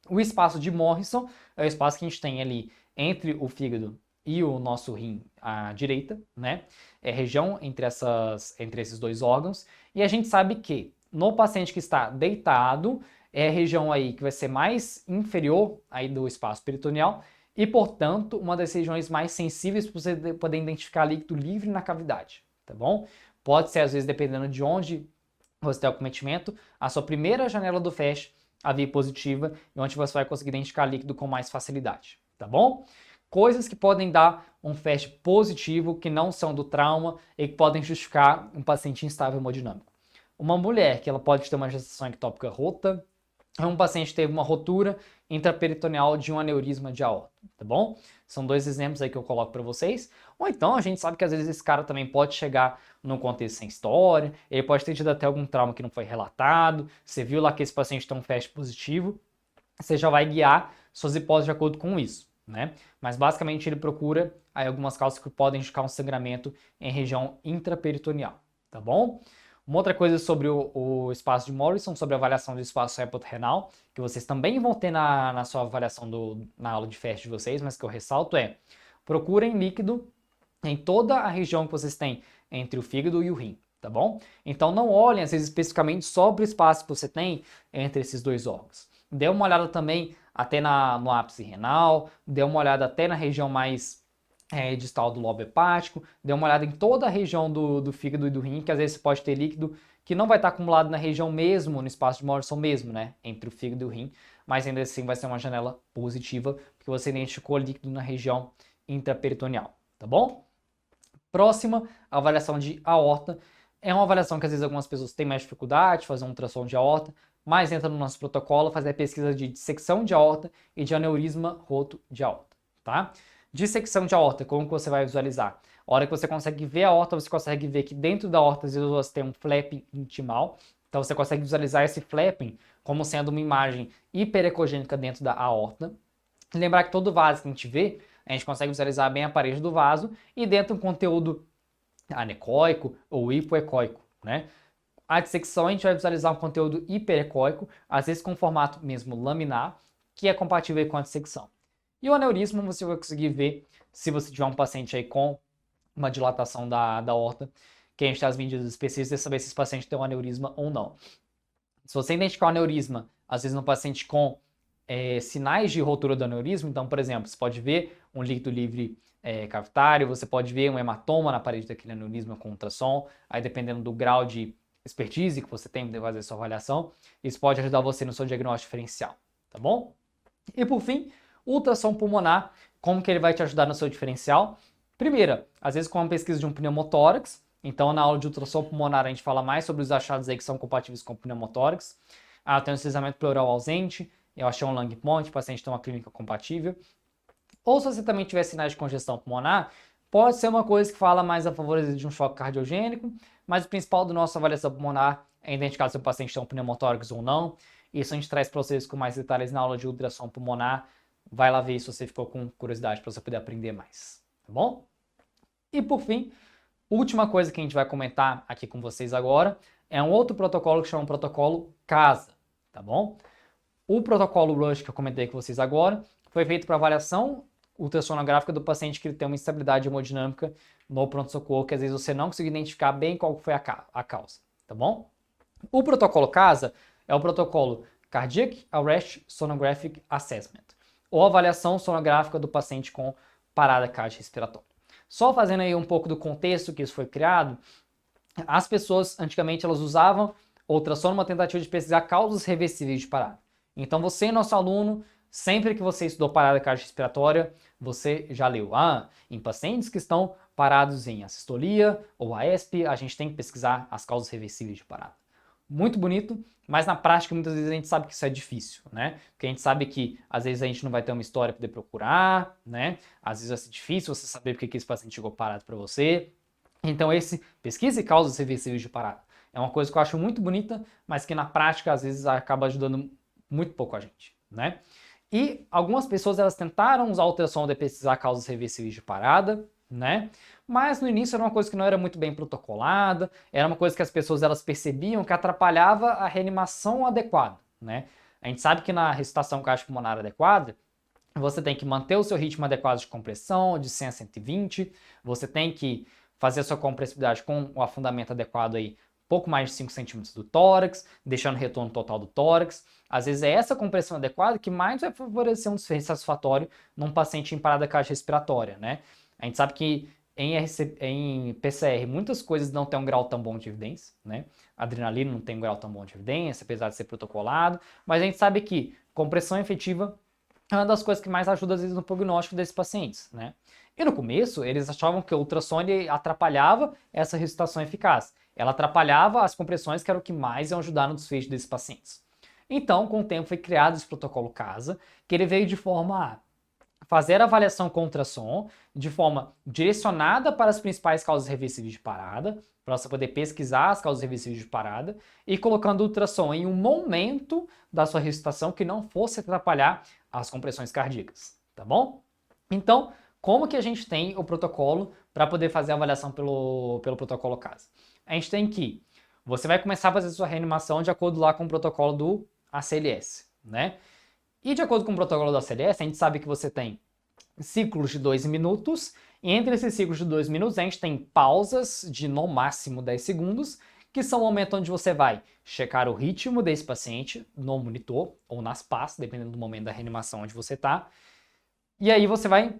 o espaço de Morrison é o espaço que a gente tem ali entre o fígado e o nosso rim à direita, né? É a região entre esses dois órgãos. E a gente sabe que no paciente que está deitado, é a região aí que vai ser mais inferior aí do espaço peritoneal e, portanto, uma das regiões mais sensíveis para você poder identificar líquido livre na cavidade, tá bom? Pode ser, às vezes, dependendo de onde você tem o acometimento, a sua primeira janela do FAST, a via positiva, e onde você vai conseguir identificar líquido com mais facilidade, tá bom? Coisas que podem dar um FAST positivo, que não são do trauma e que podem justificar um paciente instável hemodinâmico. Uma mulher que ela pode ter uma gestação ectópica rota, é um paciente que teve uma rotura intraperitoneal de um aneurisma de aorta, tá bom? São dois exemplos aí que eu coloco para vocês. Ou então a gente sabe que às vezes esse cara também pode chegar num contexto sem história, ele pode ter tido até algum trauma que não foi relatado, você viu lá que esse paciente tem um FAST positivo, você já vai guiar suas hipóteses de acordo com isso, né? Mas basicamente ele procura aí algumas causas que podem indicar um sangramento em região intraperitoneal, tá bom? Uma outra coisa sobre o espaço de Morrison, sobre a avaliação do espaço renal, que vocês também vão ter na sua avaliação na aula de FAST de vocês, mas que eu ressalto procurem líquido em toda a região que vocês têm entre o fígado e o rim, tá bom? Então não olhem, às vezes, especificamente sobre o espaço que você tem entre esses dois órgãos. Dê uma olhada também até no ápice renal, dê uma olhada até na região mais distal do lobo hepático, dê uma olhada em toda a região do fígado e do rim, que às vezes você pode ter líquido que não vai estar acumulado na região mesmo, no espaço de Morrison mesmo, né, entre o fígado e o rim, mas ainda assim vai ser uma janela positiva, porque você identificou líquido na região intraperitoneal, tá bom? Próxima, a avaliação de aorta. É uma avaliação que às vezes algumas pessoas têm mais dificuldade de fazer um ultrassom de aorta, mas entra no nosso protocolo fazer a pesquisa de dissecção de aorta e de aneurisma roto de aorta, tá? Dissecção de aorta, como que você vai visualizar? A hora que você consegue ver a aorta, você consegue ver que dentro da aorta às vezes você tem um flapping intimal, então você consegue visualizar esse flapping como sendo uma imagem hiperecogênica dentro da aorta. Lembrar que todo vaso que a gente vê, a gente consegue visualizar bem a parede do vaso e dentro um conteúdo anecoico ou hipoecoico, né? A dissecção a gente vai visualizar um conteúdo hiperecóico, às vezes com formato mesmo laminar, que é compatível com a dissecção. E o aneurisma você vai conseguir ver se você tiver um paciente aí com uma dilatação da aorta, que a gente tem as medidas específicas e saber se esse paciente tem um aneurisma ou não. Se você identificar um aneurisma, às vezes no paciente com sinais de rotura do aneurisma, então, por exemplo, você pode ver um líquido livre cavitário, você pode ver um hematoma na parede daquele aneurisma com ultrassom, aí dependendo do grau de expertise que você tem para fazer a sua avaliação, isso pode ajudar você no seu diagnóstico diferencial, tá bom? E por fim, o ultrassom pulmonar, como que ele vai te ajudar no seu diferencial? Primeira, às vezes com uma pesquisa de um pneumotórax, então na aula de ultrassom pulmonar a gente fala mais sobre os achados aí que são compatíveis com o pneumotórax. Tem um deslizamento pleural ausente, eu achei um lung point, o paciente tem uma clínica compatível. Ou se você também tiver sinais de congestão pulmonar, pode ser uma coisa que fala mais a favor de um choque cardiogênico, mas o principal da nossa avaliação pulmonar é identificar se o paciente tem um pneumotórax ou não. Isso a gente traz para vocês com mais detalhes na aula de ultrassom pulmonar. Vai lá ver se você ficou com curiosidade para você poder aprender mais, tá bom? E por fim, última coisa que a gente vai comentar aqui com vocês agora é um outro protocolo que chama protocolo CASA, tá bom? O protocolo RUSH que eu comentei com vocês agora foi feito para avaliação ultrassonográfica do paciente que tem uma instabilidade hemodinâmica no pronto-socorro, que às vezes você não conseguiu identificar bem qual foi a causa, tá bom? O protocolo CASA é o protocolo Cardiac Arrest Sonographic Assessment, ou avaliação sonográfica do paciente com parada cardiorrespiratória. Só fazendo aí um pouco do contexto que isso foi criado, as pessoas antigamente elas usavam ultrassom numa tentativa de pesquisar causas reversíveis de parada. Então você, nosso aluno, sempre que você estudou parada cardiorrespiratória, você já leu, em pacientes que estão parados em assistolia ou AESP, a gente tem que pesquisar as causas reversíveis de parada. Muito bonito, mas na prática muitas vezes a gente sabe que isso é difícil, né? Porque a gente sabe que às vezes a gente não vai ter uma história para poder procurar, né? Às vezes vai ser difícil você saber porque que esse paciente chegou parado para você. Então pesquisa e causas reversíveis de parada é uma coisa que eu acho muito bonita, mas que na prática às vezes acaba ajudando muito pouco a gente, né? E algumas pessoas elas tentaram usar o ultrassom de pesquisar causas reversíveis de parada, né? Mas no início era uma coisa que não era muito bem protocolada, era uma coisa que as pessoas elas percebiam que atrapalhava a reanimação adequada, né? A gente sabe que na ressuscitação cardiopulmonar adequada, você tem que manter o seu ritmo adequado de compressão, de 100 a 120, você tem que fazer a sua compressibilidade com o afundamento adequado aí, pouco mais de 5 centímetros do tórax, deixando o retorno total do tórax. Às vezes é essa compressão adequada que mais vai favorecer um desfecho satisfatório num paciente em parada cardiorrespiratória, né? A gente sabe que em PCR muitas coisas não têm um grau tão bom de evidência, né? A adrenalina não tem um grau tão bom de evidência, apesar de ser protocolado, mas a gente sabe que compressão efetiva é uma das coisas que mais ajuda às vezes no prognóstico desses pacientes, né? E no começo eles achavam que o ultrassom atrapalhava essa ressuscitação eficaz. Ela atrapalhava as compressões que era o que mais iam ajudar no desfecho desses pacientes. Então, com o tempo foi criado esse protocolo CASA, que ele veio de forma a fazer a avaliação com ultrassom de forma direcionada para as principais causas reversíveis de parada, para você poder pesquisar as causas reversíveis de parada, e colocando o ultrassom em um momento da sua ressuscitação que não fosse atrapalhar as compressões cardíacas, tá bom? Então, como que a gente tem o protocolo para poder fazer a avaliação pelo protocolo CASA? A gente tem que, você vai começar a fazer sua reanimação de acordo lá com o protocolo do ACLS, né? E de acordo com o protocolo do ACLS, a gente sabe que você tem ciclos de 2 minutos, e entre esses ciclos de 2 minutos a gente tem pausas de no máximo 10 segundos, que são o momento onde você vai checar o ritmo desse paciente no monitor ou nas PAs, dependendo do momento da reanimação onde você está, e aí você vai,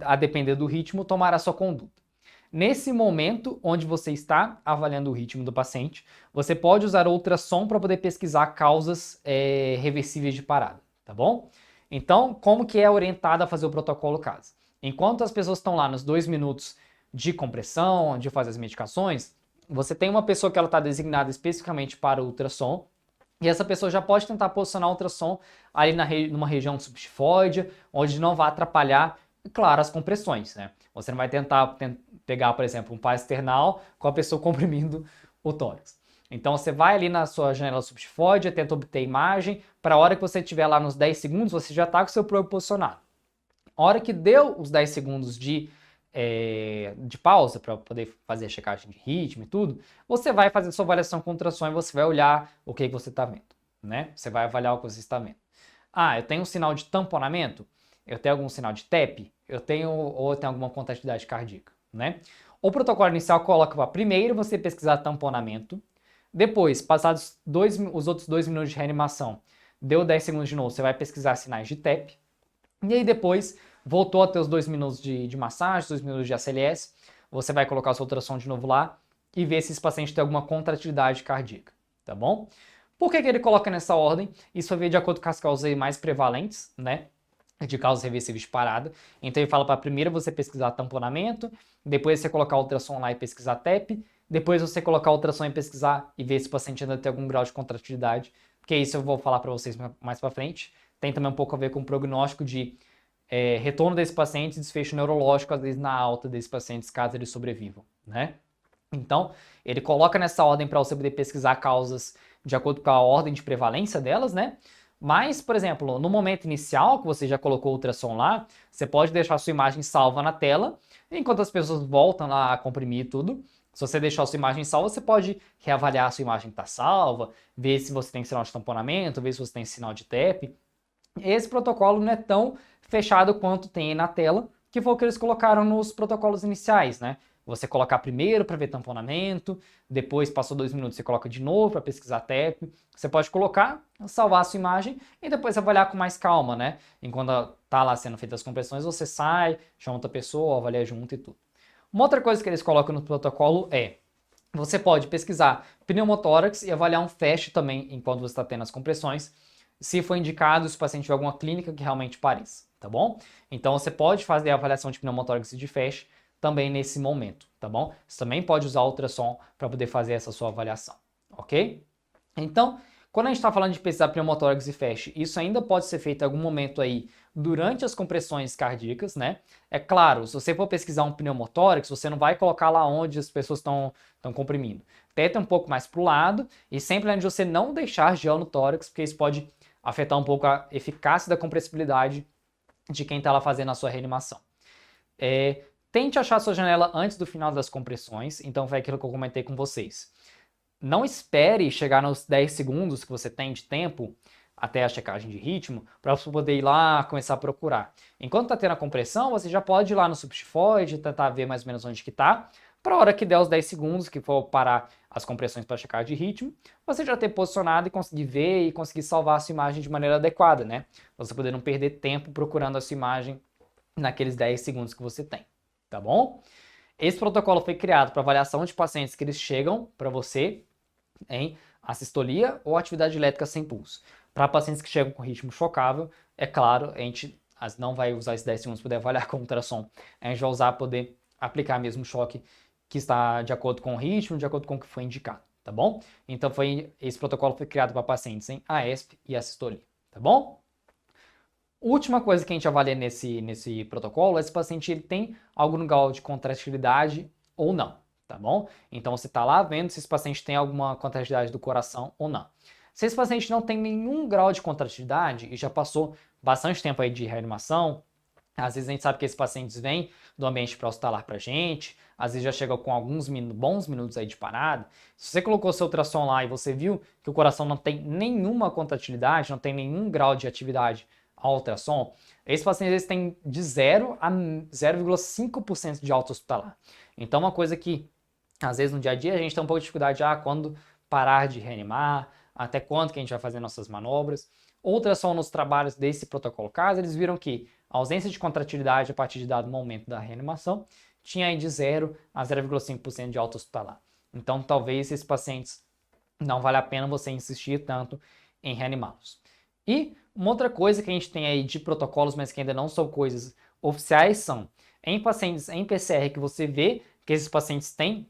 a depender do ritmo, tomar a sua conduta. Nesse momento onde você está avaliando o ritmo do paciente, você pode usar ultrassom para poder pesquisar causas reversíveis de parada, tá bom? Então, como que é orientado a fazer o protocolo CASA? Enquanto as pessoas estão lá nos 2 minutos de compressão, de fazer as medicações, você tem uma pessoa que ela está designada especificamente para o ultrassom, e essa pessoa já pode tentar posicionar o ultrassom ali numa região substifoide, onde não vai atrapalhar, claro, as compressões, né? Você não vai tentar pegar, por exemplo, um paz external com a pessoa comprimindo o tórax. Então você vai ali na sua janela substifoide, tenta obter imagem, para a hora que você estiver lá nos 10 segundos, você já está com o seu probe posicionado. A hora que deu os 10 segundos de pausa para poder fazer a checagem de ritmo e tudo, você vai fazer sua avaliação com ultrassom e você vai olhar o que você está vendo, né? Você vai avaliar o que você está vendo. eu tenho um sinal de tamponamento, eu tenho algum sinal de TEP, eu tenho alguma contratividade cardíaca, né? O protocolo inicial coloca para primeiro você pesquisar tamponamento, depois, passados os outros 2 minutos de reanimação, deu 10 segundos de novo, você vai pesquisar sinais de TEP, e aí depois, voltou a ter os 2 minutos de massagem, 2 minutos de ACLS, você vai colocar o seu ultrassom de novo lá e ver se esse paciente tem alguma contratividade cardíaca, tá bom? Por que ele coloca nessa ordem? Isso vai ver de acordo com as causas mais prevalentes, né? De causas reversíveis de parada. Então ele fala para primeiro você pesquisar tamponamento, depois você colocar o ultrassom lá e pesquisar TEP, depois você colocar o ultrassom e pesquisar e ver se o paciente ainda tem algum grau de contratividade, porque isso eu vou falar para vocês mais para frente. Tem também um pouco a ver com o prognóstico de retorno desse paciente e desfecho neurológico, às vezes na alta desses pacientes, caso eles sobrevivam, né? Então, ele coloca nessa ordem para você poder pesquisar causas de acordo com a ordem de prevalência delas, né? Mas, por exemplo, no momento inicial que você já colocou o ultrassom lá, você pode deixar a sua imagem salva na tela, enquanto as pessoas voltam lá a comprimir tudo. Se você deixar a sua imagem salva, você pode reavaliar a sua imagem que está salva, ver se você tem sinal de tamponamento, ver se você tem sinal de TEP. Esse protocolo não é tão fechado quanto tem na tela, que foi o que eles colocaram nos protocolos iniciais, né? Você colocar primeiro para ver tamponamento, depois passou 2 minutos, você coloca de novo para pesquisar TEP. Você pode colocar, salvar a sua imagem e depois avaliar com mais calma, né? Enquanto tá lá sendo feitas as compressões, você sai, chama outra pessoa, avalia junto e tudo. Uma outra coisa que eles colocam no protocolo é, você pode pesquisar pneumotórax e avaliar um FAST também enquanto você está tendo as compressões, se for indicado, se o paciente tiver alguma clínica que realmente pareça, tá bom? Então você pode fazer a avaliação de pneumotórax e de FAST também nesse momento, tá bom? Você também pode usar o ultrassom para poder fazer essa sua avaliação, ok? Então, quando a gente está falando de pesquisar pneumotórax e FAST, isso ainda pode ser feito em algum momento aí durante as compressões cardíacas, né? É claro, se você for pesquisar um pneumotórax, você não vai colocar lá onde as pessoas estão comprimindo. Tenta um pouco mais para o lado e sempre lembre de você não deixar gel no tórax, porque isso pode afetar um pouco a eficácia da compressibilidade de quem está lá fazendo a sua reanimação. Tente achar a sua janela antes do final das compressões, então foi aquilo que eu comentei com vocês. Não espere chegar nos 10 segundos que você tem de tempo até a checagem de ritmo para você poder ir lá começar a procurar. Enquanto está tendo a compressão, você já pode ir lá no subchifoide, tentar ver mais ou menos onde que está, para a hora que der os 10 segundos, que for parar as compressões para checar de ritmo, você já ter posicionado e conseguir ver e conseguir salvar a sua imagem de maneira adequada, né? Você poder não perder tempo procurando a sua imagem naqueles 10 segundos que você tem, tá bom? Esse protocolo foi criado para avaliação de pacientes que eles chegam para você em assistolia ou atividade elétrica sem pulso. Para pacientes que chegam com ritmo chocável, é claro, a gente não vai usar esses 10 segundos para poder avaliar com ultrassom, a gente vai usar para poder aplicar mesmo choque que está de acordo com o ritmo, de acordo com o que foi indicado, tá bom? Então esse protocolo foi criado para pacientes em AESP e assistolia, tá bom? Última coisa que a gente avalia nesse protocolo é se o paciente ele tem algum grau de contratividade ou não, tá bom? Então você está lá vendo se esse paciente tem alguma contratividade do coração ou não. Se esse paciente não tem nenhum grau de contratividade e já passou bastante tempo aí de reanimação, às vezes a gente sabe que esses pacientes vêm do ambiente pré-hospitalar pra gente, às vezes já chega com alguns bons minutos aí de parada. Se você colocou seu ultrassom lá e você viu que o coração não tem nenhuma contratilidade, não tem nenhum grau de atividade ao ultrassom, esses pacientes eles têm de 0 a 0,5% de alta hospitalar. Então uma coisa que às vezes no dia a dia a gente tem um pouco de dificuldade, quando parar de reanimar, até quando que a gente vai fazer nossas manobras. Ultrassom nos trabalhos desse protocolo caso, eles viram que a ausência de contratilidade a partir de dado momento da reanimação tinha aí de 0 a 0,5% de alta hospitalar. Então talvez esses pacientes não vale a pena você insistir tanto em reanimá-los. E uma outra coisa que a gente tem aí de protocolos, mas que ainda não são coisas oficiais, são em pacientes em PCR que você vê que esses pacientes têm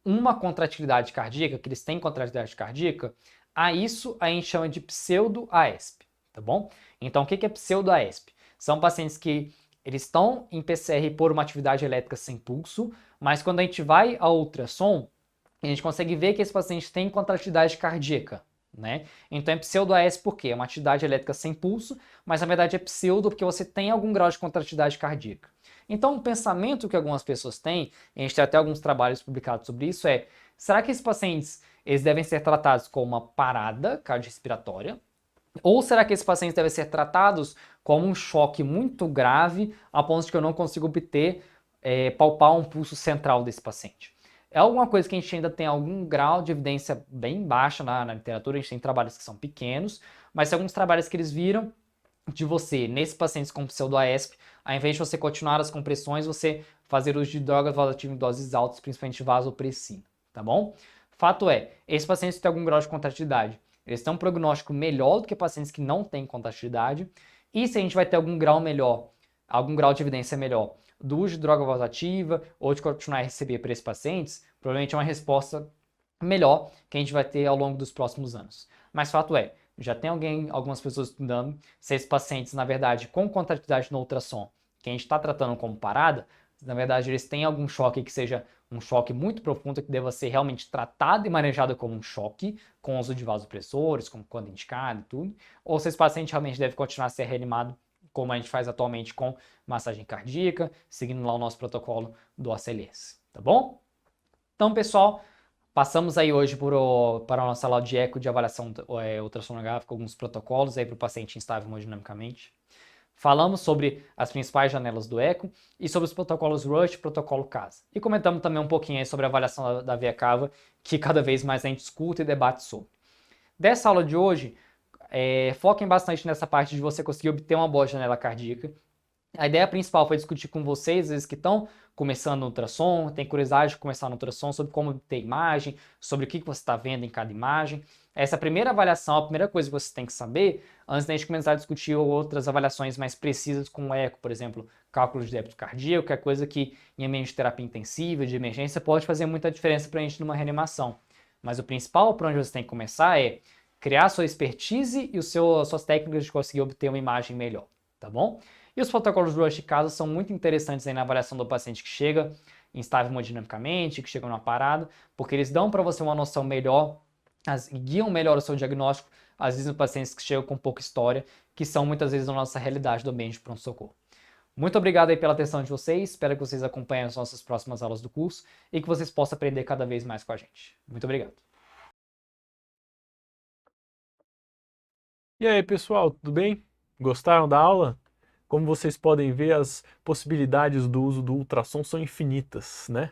uma contratilidade cardíaca, que eles têm contratilidade cardíaca, a isso a gente chama de pseudo-AESP, tá bom? Então o que é pseudo-AESP? São pacientes que eles estão em PCR por uma atividade elétrica sem pulso, mas quando a gente vai ao ultrassom, a gente consegue ver que esse paciente tem contratilidade cardíaca, né? Então é pseudo-AESP por quê? É uma atividade elétrica sem pulso, mas na verdade é pseudo porque você tem algum grau de contratilidade cardíaca. Então, um pensamento que algumas pessoas têm, e a gente tem até alguns trabalhos publicados sobre isso, será que esses pacientes eles devem ser tratados com uma parada cardiorrespiratória, Ou será que esses pacientes devem ser tratados como um choque muito grave, a ponto de que eu não consigo obter, palpar um pulso central desse paciente? É alguma coisa que a gente ainda tem algum grau de evidência bem baixa na literatura, a gente tem trabalhos que são pequenos, mas tem alguns trabalhos que eles viram de você, nesses pacientes com pseudo-AESP, ao invés de você continuar as compressões, você fazer uso de drogas vasoativas em doses altas, principalmente vasopressina, tá bom? Fato é, esses pacientes têm algum grau de contratilidade, eles têm um prognóstico melhor do que pacientes que não têm contratilidade, e se a gente vai ter algum grau melhor, algum grau de evidência melhor do uso de droga vasoativa ou de continuar a receber para esses pacientes, provavelmente é uma resposta melhor que a gente vai ter ao longo dos próximos anos. Mas fato é, já tem algumas pessoas estudando se esses pacientes, na verdade, com contratilidade no ultrassom, que a gente está tratando como parada, na verdade eles têm algum choque que seja um choque muito profundo que deva ser realmente tratado e manejado como um choque, com uso de vasopressores, como quando indicado e tudo, ou se esse paciente realmente deve continuar a ser reanimado, como a gente faz atualmente com massagem cardíaca, seguindo lá o nosso protocolo do ACLS, tá bom? Então, pessoal, passamos aí hoje para a nossa aula de eco de avaliação ultrassonográfica, alguns protocolos aí para o paciente instável hemodinamicamente. Falamos sobre as principais janelas do eco e sobre os protocolos RUSH e protocolo CASA. E comentamos também um pouquinho aí sobre a avaliação da veia cava, que cada vez mais a gente escuta e debate sobre. Dessa aula de hoje, foquem bastante nessa parte de você conseguir obter uma boa janela cardíaca. A ideia principal foi discutir com vocês, às vezes que estão começando no ultrassom, tem curiosidade de começar no ultrassom, sobre como obter imagem, sobre o que você está vendo em cada imagem. Essa primeira avaliação, a primeira coisa que você tem que saber, antes da gente começar a discutir outras avaliações mais precisas com o eco, por exemplo, cálculo de débito cardíaco, que é coisa que em ambiente de terapia intensiva, de emergência, pode fazer muita diferença para a gente numa reanimação. Mas o principal para onde você tem que começar é criar sua expertise e suas técnicas de conseguir obter uma imagem melhor, tá bom? E os protocolos RUSH e CASA são muito interessantes aí na avaliação do paciente que chega instável hemodinamicamente, que chega numa parada, porque eles dão para você uma noção melhor, guiam melhor o seu diagnóstico, às vezes, em pacientes que chegam com pouca história, que são muitas vezes a nossa realidade do ambiente de pronto-socorro. Muito obrigado aí pela atenção de vocês, espero que vocês acompanhem as nossas próximas aulas do curso e que vocês possam aprender cada vez mais com a gente. Muito obrigado. E aí, pessoal, tudo bem? Gostaram da aula? Como vocês podem ver, as possibilidades do uso do ultrassom são infinitas, né?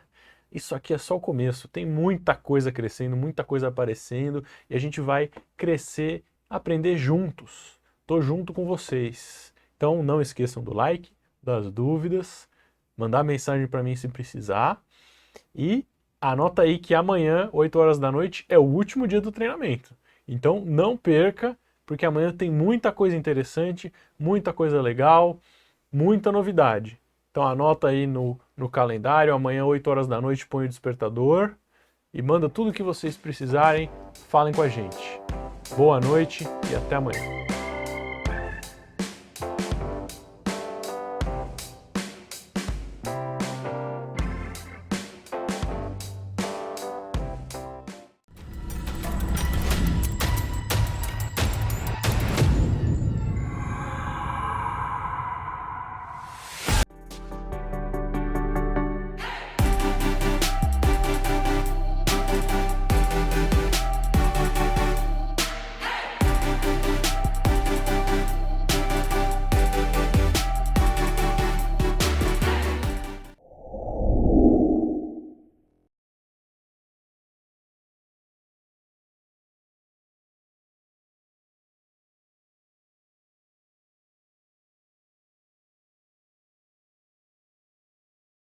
Isso aqui é só o começo, tem muita coisa crescendo, muita coisa aparecendo e a gente vai crescer, aprender juntos. Tô junto com vocês. Então não esqueçam do like, das dúvidas, mandar mensagem para mim se precisar e anota aí que amanhã, 8 horas da noite, é o último dia do treinamento. Então não perca, porque amanhã tem muita coisa interessante, muita coisa legal, muita novidade. Então anota aí no calendário, amanhã 8 horas da noite põe o despertador e manda tudo o que vocês precisarem, falem com a gente. Boa noite e até amanhã.